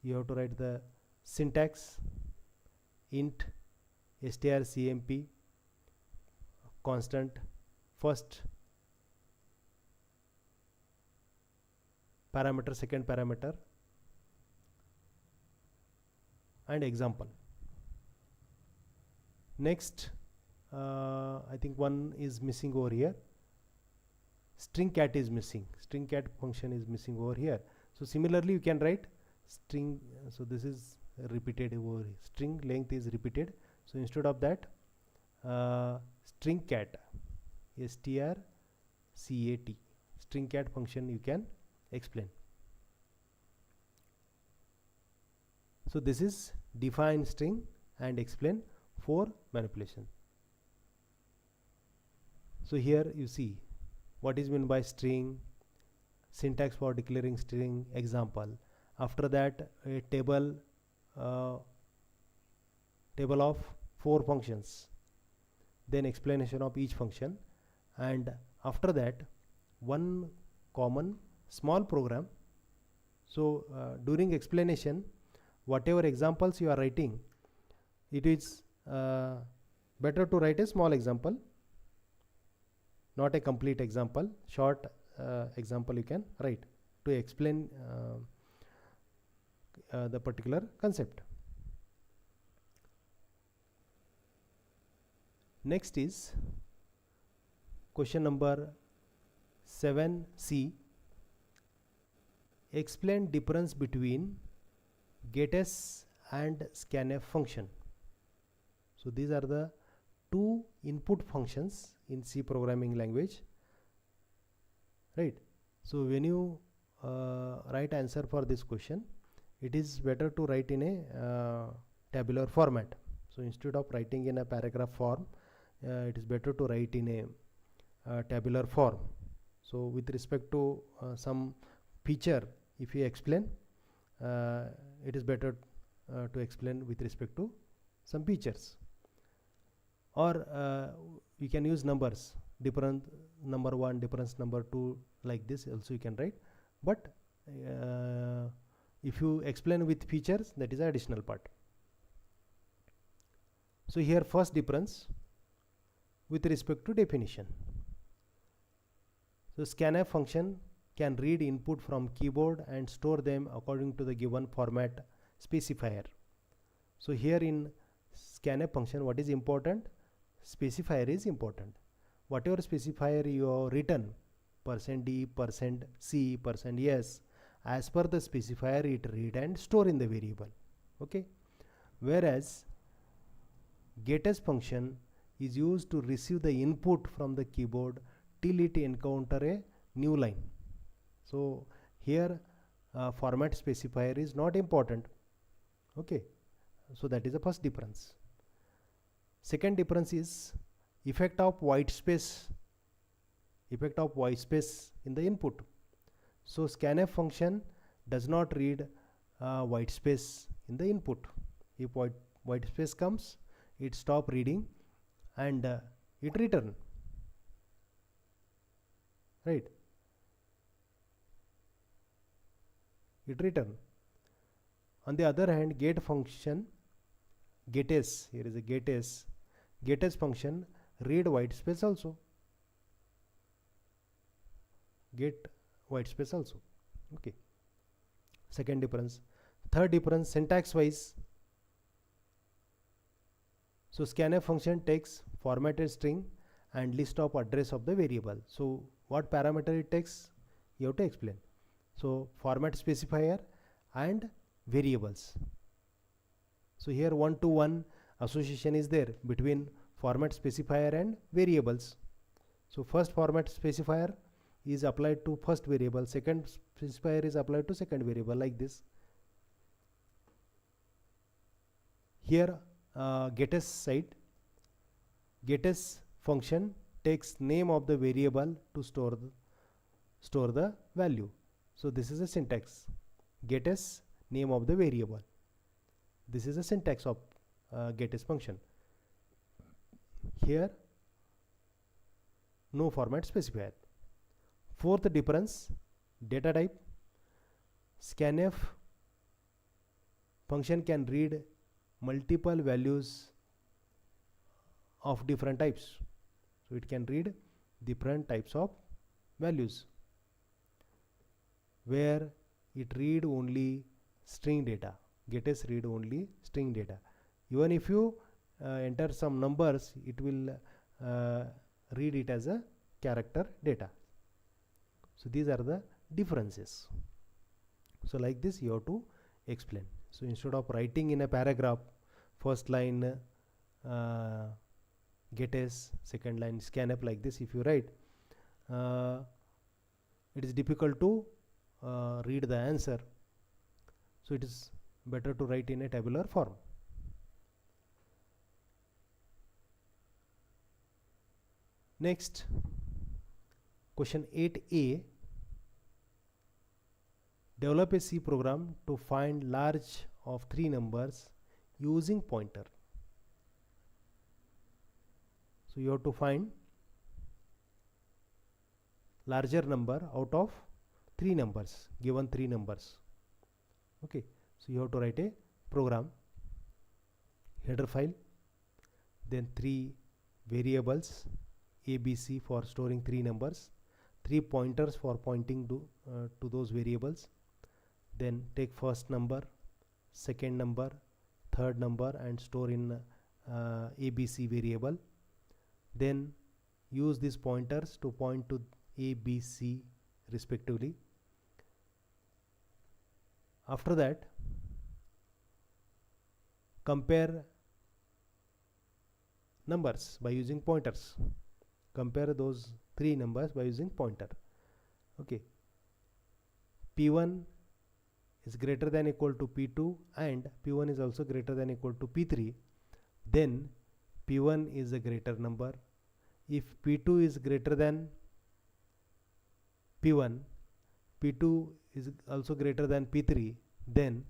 S1: You have to write the syntax, int strcmp, constant, first parameter, second parameter, and example. Next, I think one is missing over here. String cat is missing. String cat function is missing over here. So similarly you can write string, so this is repeated over here. String length is repeated. So instead of that, string cat, strcat, string cat function you can explain. So this is define string and explain for manipulation. So here you see what is meant by string, syntax for declaring string, example. After that, a table of 4 functions, then explanation of each function, and after that one common small program. So during explanation, whatever examples you are writing, it is better to write a small example, not a complete example. Short example you can write to explain the particular concept. Next is question number 7c. Explain difference between getS and scanf function. So these are the 2 input functions in C programming language, right? So when you write answer for this question, it is better to write in a tabular format. So instead of writing in a paragraph form, it is better to write in a tabular form. So with respect to some feature, if you explain, it is better to explain with respect to some features. or you can use numbers, different number 1, difference number 2, like this also you can write. But if you explain with features, that is the additional part. So here first difference with respect to definition. So scanf function can read input from keyboard and store them according to the given format specifier. So here in scanf function, what is important? Specifier is important. Whatever specifier you have written, %d, %c, %s, as per the specifier it read and store in the variable. Okay. Whereas getS function is used to receive the input from the keyboard till it encounter a new line. So here format specifier is not important. Okay. So that is the first difference. Second difference is effect of white space in the input. So scanf function does not read white space in the input. If white space comes, it stop reading and it return, right? It return. On the other hand, get function, getS, here is a getS function read white space also, get white space also. Okay. Second difference. Third difference, syntax wise. So scanf function takes formatted string and list of address of the variable. So what parameter it takes, you have to explain. So format specifier and variables. So here 1-to-1 association is there between format specifier and variables. So first format specifier is applied to first variable, second specifier is applied to second variable, like this. Here getS side, getS function takes name of the variable to store the value. So this is a syntax, getS name of the variable. This is a syntax of getS function. Here no format specifier. Fourth difference, data type. Scanf function can read multiple values of different types. So it can read different types of values, where it read only string data. getS read only string data. Even if you enter some numbers, it will read it as a character data. So these are the differences. So like this you have to explain. So instead of writing in a paragraph, first line getS, second line scanf, like this if you write, it is difficult to read the answer. So it is better to write in a tabular form. Next, question 8a. Develop a C program to find large of 3 numbers using pointer. So you have to find larger number out of 3 numbers, given 3 numbers. Okay, so you have to write a program, header file, then 3 variables, A, B, C for storing 3 numbers, 3 pointers for pointing to those variables. Then take first number, second number, third number and store in ABC variable. Then use these pointers to point to A, B, C respectively. After that, compare numbers by using pointers. Compare those 3 numbers by using pointer. Okay. P1 is greater than equal to P2 and P1 is also greater than equal to P3, then P1 is a greater number. If P2 is greater than P1, P2 is also greater than P3, then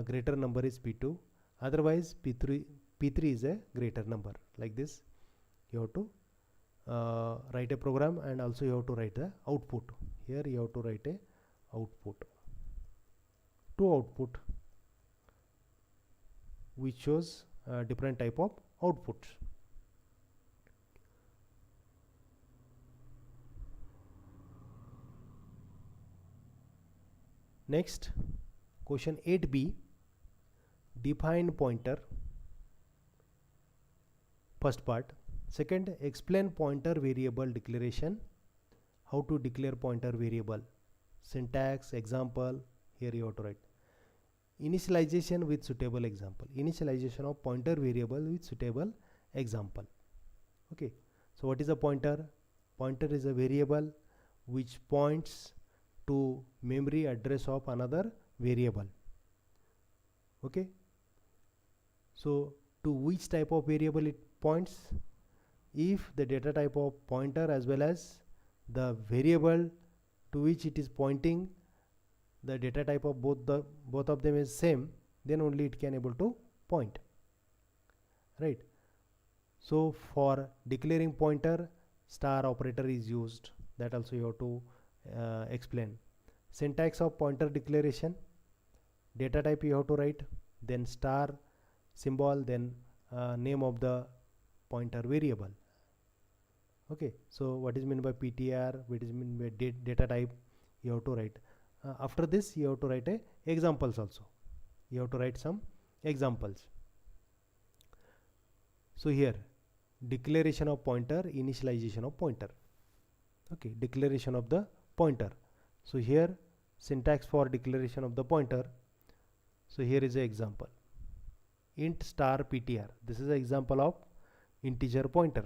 S1: greater number is P2. Otherwise P3 P3 is a greater number. Like this you have to write a program, and also you have to write the output. Here you have to write a output, two output, which shows different type of outputs. Next, question 8b, define pointer. First part. Second, explain pointer variable declaration. How to declare pointer variable. Syntax, example. Here you have to write. Initialization with suitable example. Initialization of pointer variable with suitable example. Okay. So what is a pointer? Pointer is a variable which points to memory address of another variable. Okay. So to which type of variable it points? If the data type of pointer as well as the variable to which it is pointing, the data type of both of them is same, then only it can able to point, right? So for declaring pointer, star operator is used. That also you have to explain. Syntax of pointer declaration. Data type you have to write, then star symbol, then name of the pointer variable. Okay, so what is meant by PTR, what is meant by data type, you have to write. After this you have to write examples also. You have to write some examples. So here, declaration of pointer, initialization of pointer. Okay, declaration of the pointer. So here, syntax for declaration of the pointer. So here is an example. Int star PTR. This is an example of integer pointer.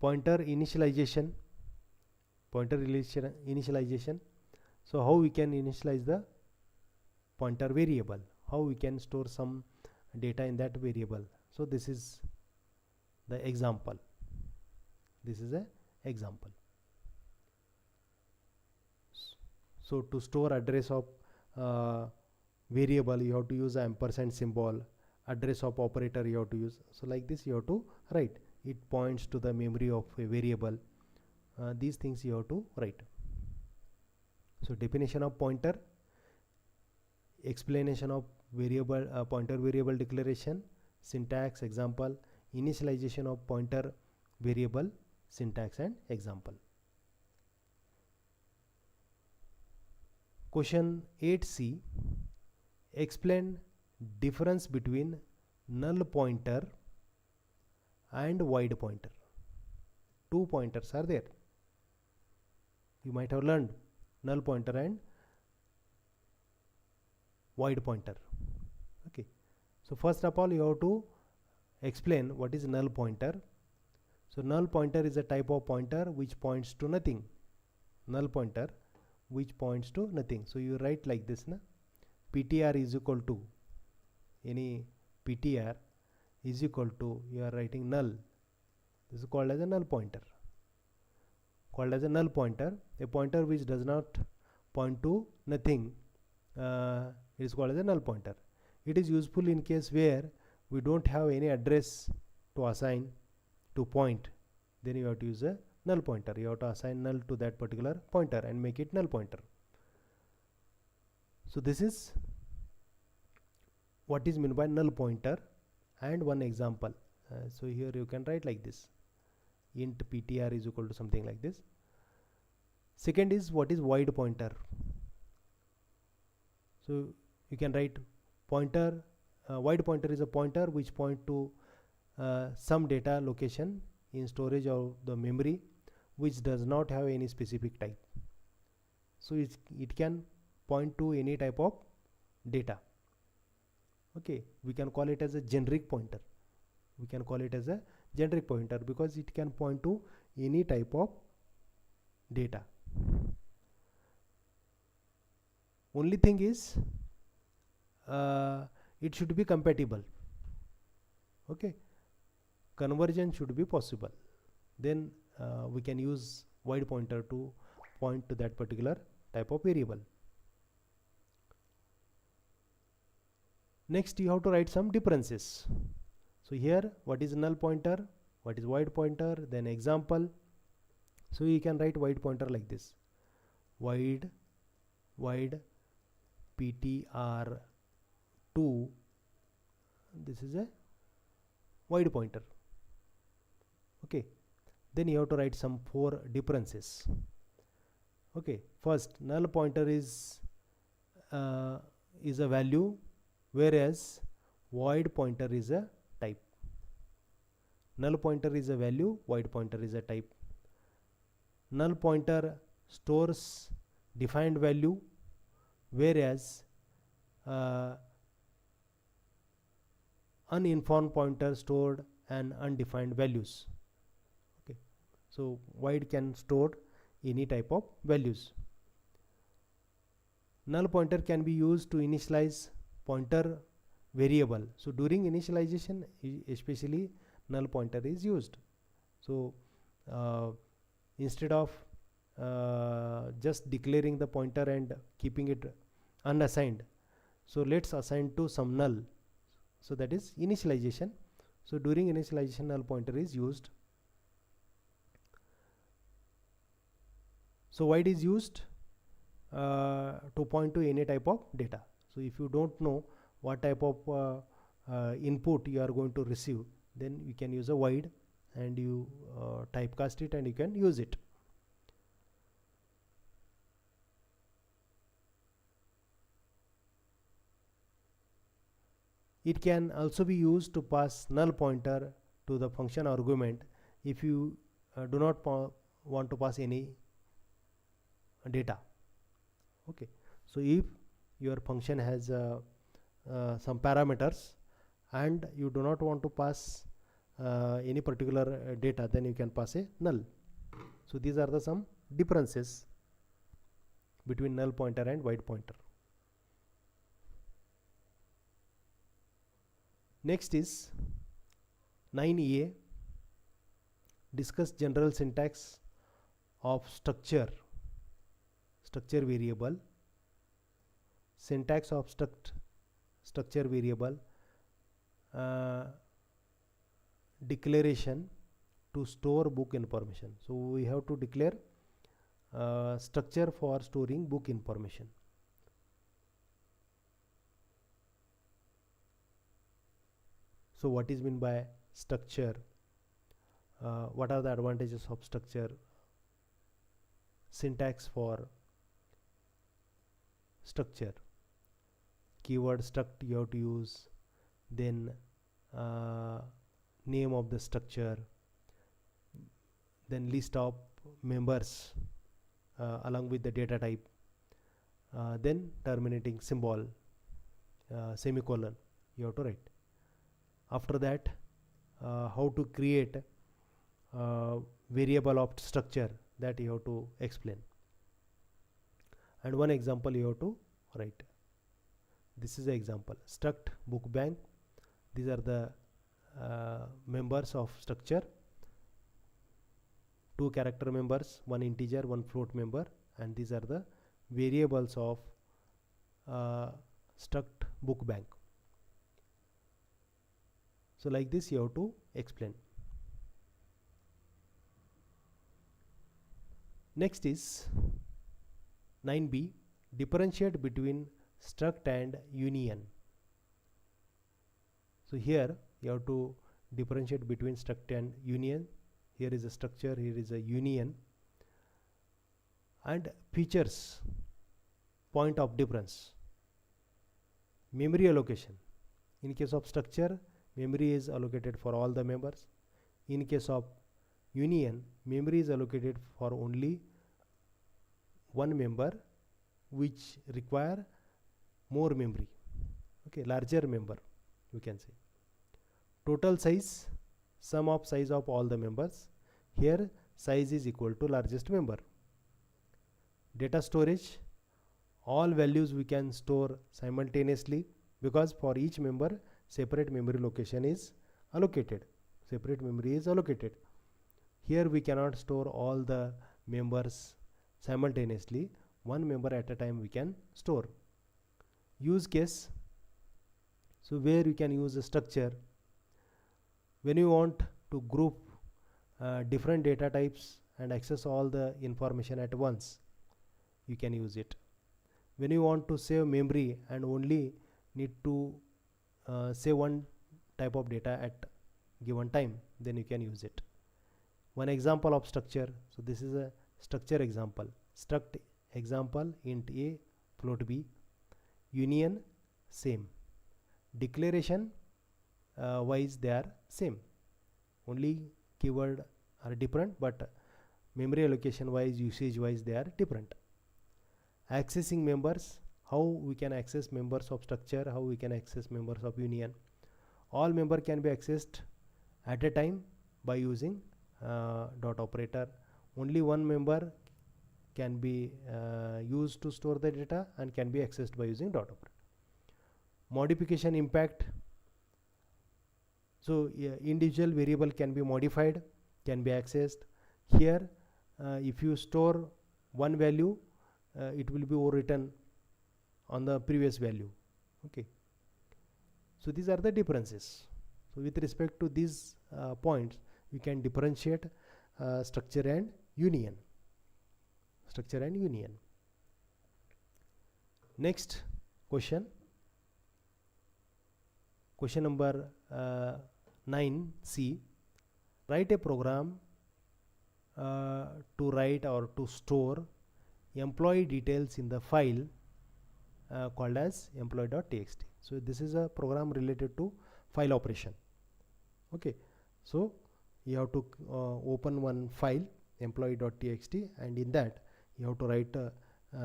S1: Pointer initialization. Pointer initialization. So how we can initialize the pointer variable? How we can store some data in that variable? So this is the example. This is an example. So to store address of variable, you have to use the ampersand symbol. Address of operator you have to use. So like this you have to write. It points to the memory of a variable. These things you have to write. So definition of pointer, explanation of variable pointer variable declaration, syntax, example, initialization of pointer variable, syntax and example. Question 8c, explain difference between null pointer and void pointer. Two pointers are there. You might have learned null pointer and void pointer. Okay. So first of all you have to explain what is null pointer. So null pointer is a type of pointer which points to nothing. Null pointer which points to nothing. So you write like this, na? PTR is equal to, any PTR is equal to, you are writing null. This is called as a null pointer. Called as a null pointer. A pointer which does not point to nothing is called as a null pointer. It is useful in case where we don't have any address to assign to point. Then you have to use a null pointer. You have to assign null to that particular pointer and make it null pointer. So this is what is meant by null pointer. And one example. So here you can write like this. Int PTR is equal to something like this. Second is what is void pointer. So you can write pointer. Void pointer is a pointer which point to some data location in storage of the memory which does not have any specific type. So it can point to any type of data. Okay, we can call it as a generic pointer. We can call it as a generic pointer because it can point to any type of data. Only thing is it should be compatible. Okay, conversion should be possible. Then we can use void pointer to point to that particular type of variable. Next you have to write some differences. So here what is null pointer, what is void pointer, then example. So you can write void pointer like this: void ptr2. This is a void pointer. Okay, then you have to write some 4 differences. Okay, first, null pointer is a value, whereas void pointer is a type. Null pointer is a value, void pointer is a type. Null pointer stores defined value, whereas uninformed pointer stored an undefined values. Okay, so void can store any type of values. Null pointer can be used to initialize pointer variable. So during initialization, especially null pointer is used. So instead of just declaring the pointer and keeping it unassigned, so let's assign to some null. So that is initialization. So during initialization, null pointer is used. So void is used to point to any type of data. So if you don't know what type of input you are going to receive, then you can use a void and you typecast it and you can use it. It can also be used to pass null pointer to the function argument if you do not want to pass any data. Okay, so if your function has some parameters and you do not want to pass any particular data, then you can pass a null. So these are the some differences between null pointer and void pointer. Next is 9a, discuss general syntax of structure variable. Syntax of structure variable: declaration to store book information. So we have to declare structure for storing book information. So what is meant by structure? What are the advantages of structure? Syntax for structure: keyword struct you have to use, then name of the structure, then list of members along with the data type, then terminating symbol, semicolon you have to write. After that, how to create variable of structure, that you have to explain, and one example you have to write. This is the example: struct book bank. These are the members of structure: 2 character members, 1 integer, 1 float member, and these are the variables of struct book bank. So like this you have to explain. Next is 9b, differentiate between struct and union. So here you have to differentiate between struct and union. Here is a structure, here is a union. And features, point of difference: memory allocation. In case of structure, memory is allocated for all the members. In case of union, memory is allocated for only one member, which require more memory. Okay, larger member you can say. Total size, sum of size of all the members. Here size is equal to largest member. Data storage, all values we can store simultaneously, because for each member separate memory location is allocated, separate memory is allocated. Here we cannot store all the members simultaneously, one member at a time we can store. Use case, so where you can use a structure, When you want to group different data types and access all the information at once, you can use it. When you want to save memory and only need to save one type of data at given time, then you can use it. One example of structure, so this is a structure example. Struct example int a float b, union same, declaration wise they are same, only keyword are different, but memory allocation wise, usage wise they are different. Accessing members, how we can access members of structure, how we can access members of union. All member can be accessed at a time by using dot operator. Only one member can be used to store the data and can be accessed by using dot operator. Modification impact, so individual variable can be modified, can be accessed. Here if you store one value, it will be overwritten on the previous value. Okay, so these are the differences. So with respect to these points, we can differentiate structure and union. Structure and union. Next question. Question number 9C. Write a program to write or to store employee details in the file called as employee.txt. So this is a program related to file operation. Okay, so you have to open one file employee.txt, and in that you have to write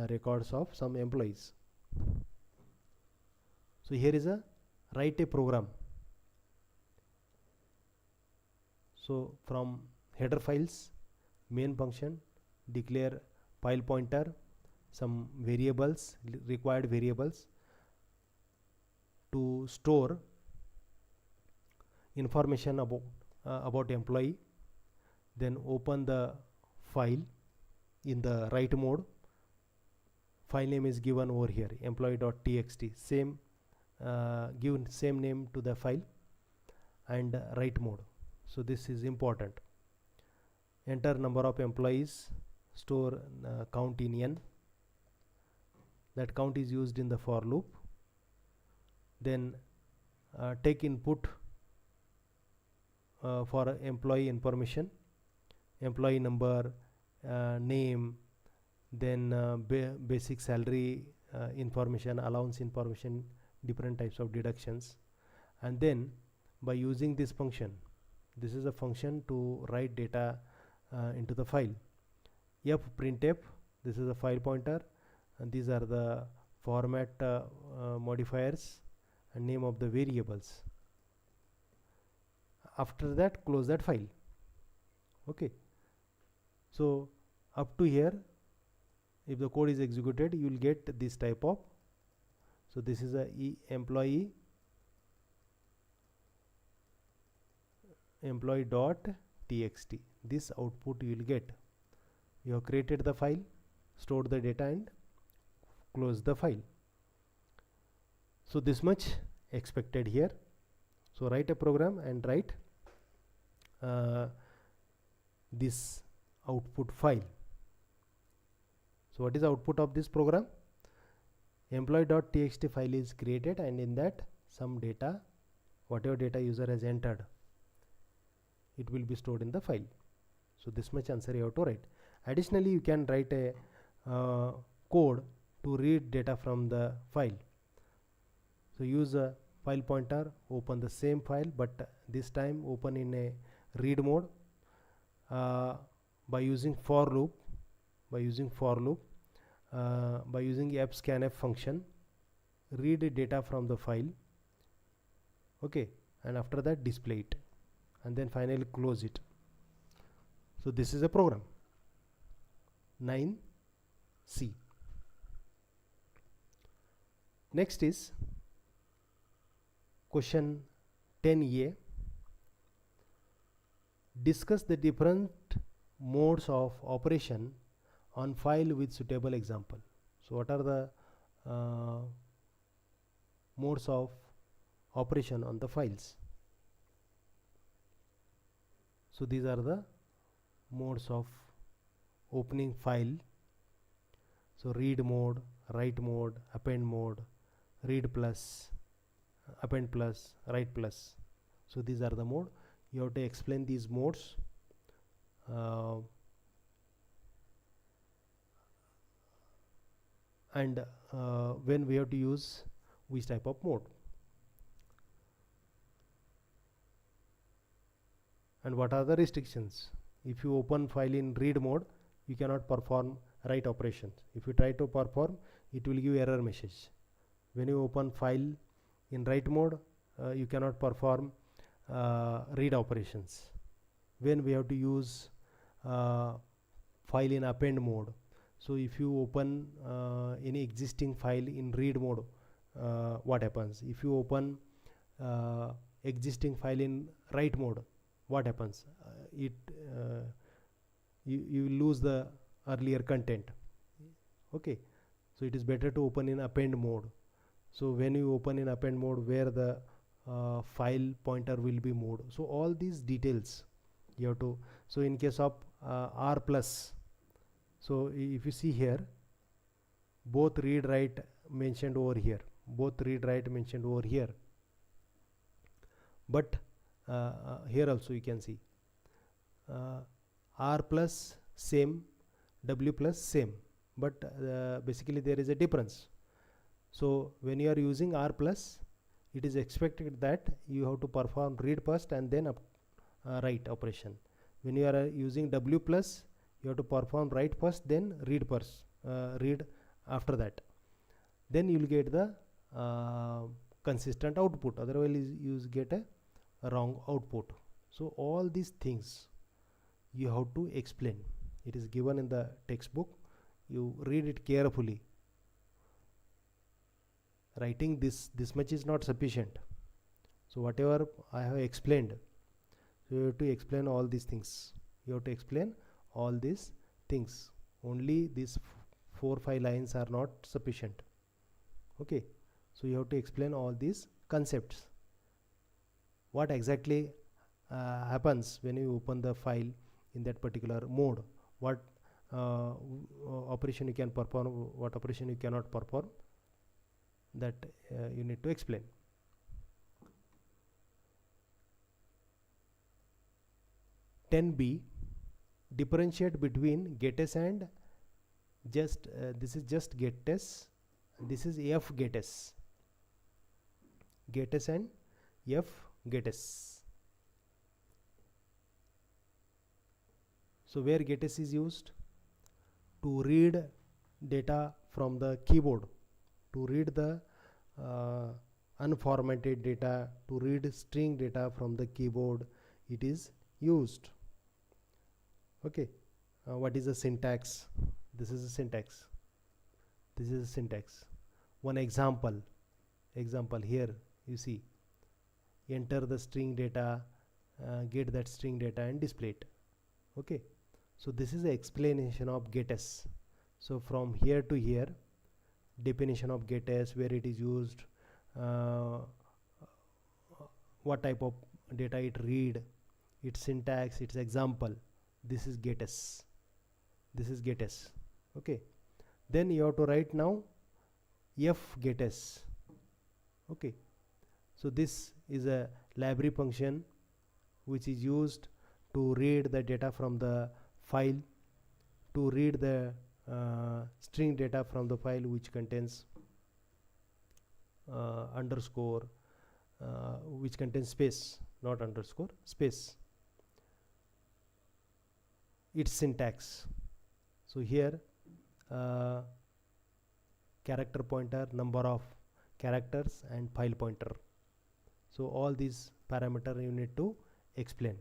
S1: records of some employees. So here is a write a program. So from header files, main function, declare file pointer, some variables, required variables to store information about employee. Then open the file in the write mode. File name is given over here, employee.txt. Same given same name to the file, and write mode. So this is important. Enter number of employees, store count in n. That count is used in the for loop. Then take input for employee information, employee number, name, then basic salary information, allowance information, different types of deductions. And then by using this function, this is a function to write data into the file. Printf, this is a file pointer, and these are the format modifiers and name of the variables. After that, close that file. Okay, so up to here, if the code is executed, you will get this type of, so this is a employee.txt. This output you will get. You have created the file, stored the data, and close the file. So this much expected here. So write a program and write this output file. So what is the output of this program? Employee.txt file is created, and in that some data, whatever data user has entered, it will be stored in the file. So this much answer you have to write. Additionally, you can write a code to read data from the file. So use a file pointer, open the same file, but this time open in a read mode by using for loop, by using fscanf function, read data from the file. Okay, and after that display it, and then finally close it. So this is a program. 9C. Next is question 10A. Discuss the different modes of operation on file with suitable example. So what are the modes of operation on the files? So these are the modes of opening file. So read mode, write mode, append mode, read plus, append plus, write plus. So these are the mode. You have to explain these modes. And when we have to use which type of mode, and what are the restrictions. If you open file in read mode, you cannot perform write operations. If you try to perform, it will give error message. When you open file in write mode, you cannot perform read operations. When we have to use file in append mode, so if you open any existing file in read mode, what happens? If you open existing file in write mode, what happens? You lose the earlier content. Okay, so it is better to open in append mode. So when you open in append mode, where the file pointer will be moved. So all these details you have to. So in case of R plus, so if you see here, both read write mentioned over here, both read write mentioned over here, but here also you can see R plus same, W plus same, but basically there is a difference. So when you are using R plus, it is expected that you have to perform read first and then write operation. When you are using W plus, you have to perform write first, then read first, read after that. Then you will get the consistent output. Otherwise, you get a wrong output. So all these things you have to explain. It is given in the textbook. You read it carefully. Writing this much is not sufficient. So whatever I have explained, so you have to explain all these things. You have to explain all these things. Only these 4-5 lines are not sufficient. Okay, so you have to explain all these concepts. What exactly happens when you open the file in that particular mode? What operation you can perform, what operation you cannot perform, that you need to explain. (10b) differentiate between getters and just this is just getters, this is f getters, getters and f getters. So where getters is used? To read data from the keyboard, to read the unformatted data, to read string data from the keyboard, it is used. Okay, what is the syntax? This is the syntax. This is the syntax. One example here, you see, enter the string data, get that string data and display it. Okay, so this is the explanation of getters. So from here to here, definition of getters, where it is used, what type of data it read, its syntax, its example. This is getters. This is getters. Okay, then you have to write now f getters. Okay, so this is a library function which is used to read the data from the file, to read the string data from the file which contains underscore, which contains space, not underscore, space. Its syntax. So here character pointer, number of characters and file pointer. So all these parameter you need to explain.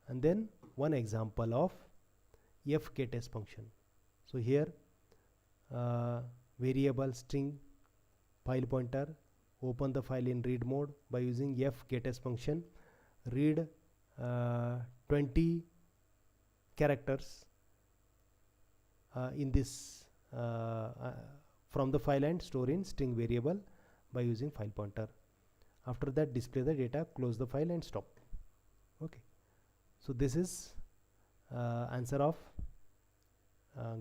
S1: And then one example of f getters function. So here variable string file pointer, open the file in read mode by using f getters function, read 20 characters in this from the file and store in string variable by using file pointer. After that, display the data, close the file and stop. Okay, So this is answer of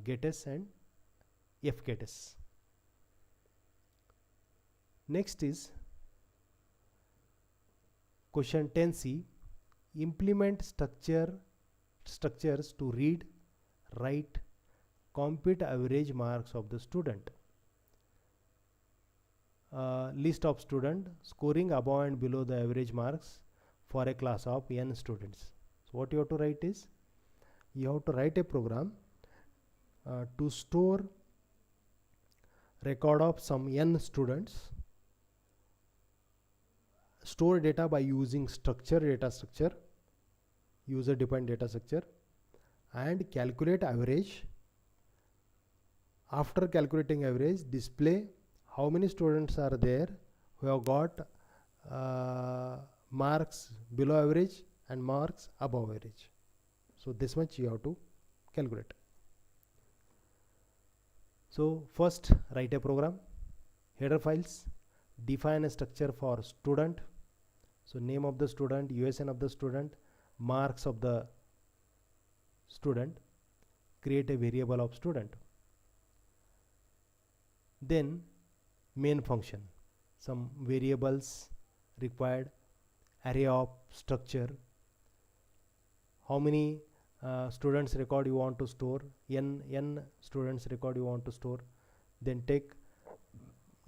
S1: GATES and FGATES. Next is question 10C. Implement structures to read, write, compute average marks of the student. List of student scoring above and below the average marks for a class of n students. So what you have to write is, you have to write a program to store record of some n students, store data by using data structure, user defined data structure, and calculate average. After calculating average, display how many students are there who have got marks below average and marks above average. So this much you have to calculate. So first write a program, header files, define a structure for student. So name of the student, USN of the student, marks of the student, create a variable of student. Then main function, some variables required, array of structure, how many students record you want to store, n students record you want to store. Then take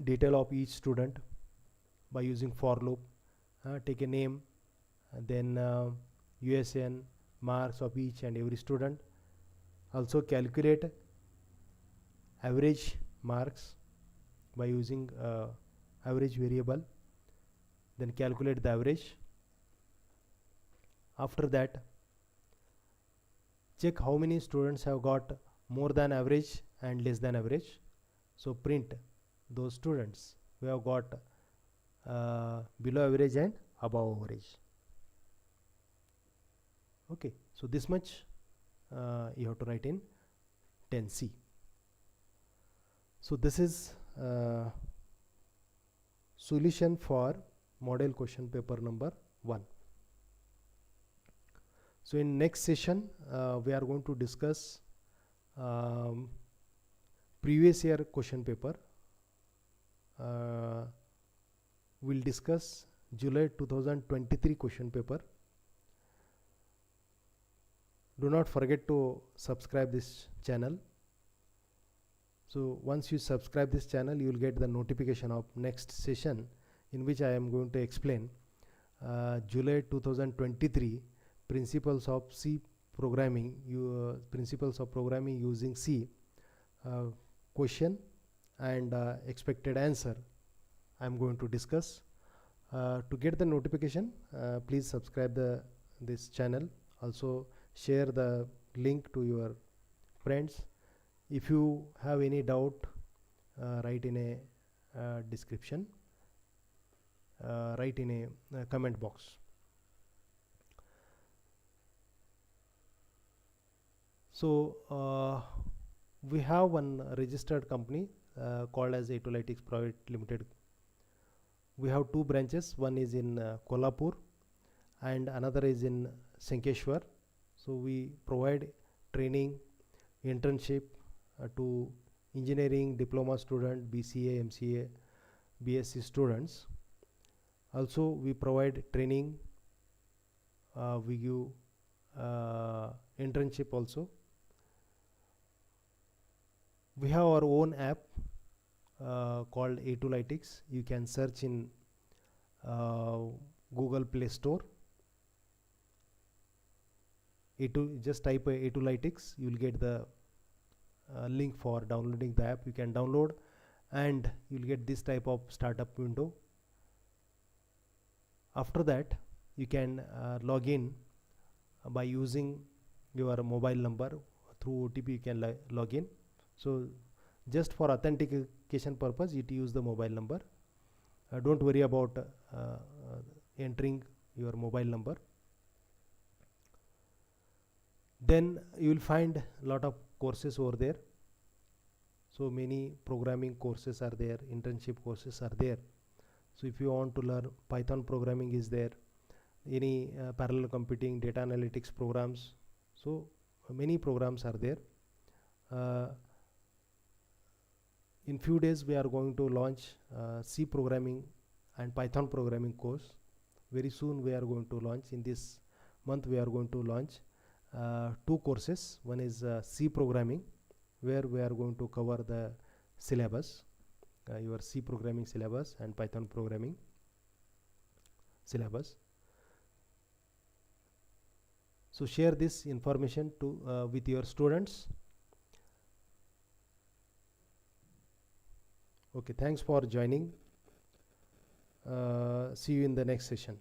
S1: detail of each student by using for loop, take a name, then USN, marks of each and every student. Also calculate average marks by using average variable, then calculate the average. After that, check how many students have got more than average and less than average. So print those students who have got below average and above average. Okay, so this much you have to write in 10C. So this is solution for model question paper number 1. So in next session we are going to discuss previous year question paper. We'll discuss July 2023 question paper. Do not forget to subscribe this channel. So once you subscribe this channel, you will get the notification of next session in which I am going to explain July 2023 principles of C programming, principles of programming using C, question and expected answer I am going to discuss. To get the notification, please subscribe this channel. Also share the link to your friends. If you have any doubt, write in a description, write in a comment box. So we have one registered company called as Etolytics Private Limited. We have two branches. One is in Kolhapur and another is in Sankeshwar. So we provide training, internship to engineering diploma student, BCA, MCA, BSc students. Also we provide training, we give internship also. We have our own app called Etolytics. You can search in Google Play Store. Just type Etolytics, you will get the link for downloading the app. You can download and you will get this type of startup window. After that, you can log in by using your mobile number. Through OTP you can log in. So just for authentication purpose, it use the mobile number. Don't worry about entering your mobile number. Then you will find a lot of courses over there. So many programming courses are there, internship courses are there. So if you want to learn Python programming is there, any parallel computing, data analytics programs. So many programs are there. In few days we are going to launch C programming and Python programming course. Very soon we are going to launch. In this month we are going to launch two courses. One is C programming, where we are going to cover the syllabus, your C programming syllabus and Python programming syllabus. So share this information to with your students. Okay, thanks for joining. See you in the next session.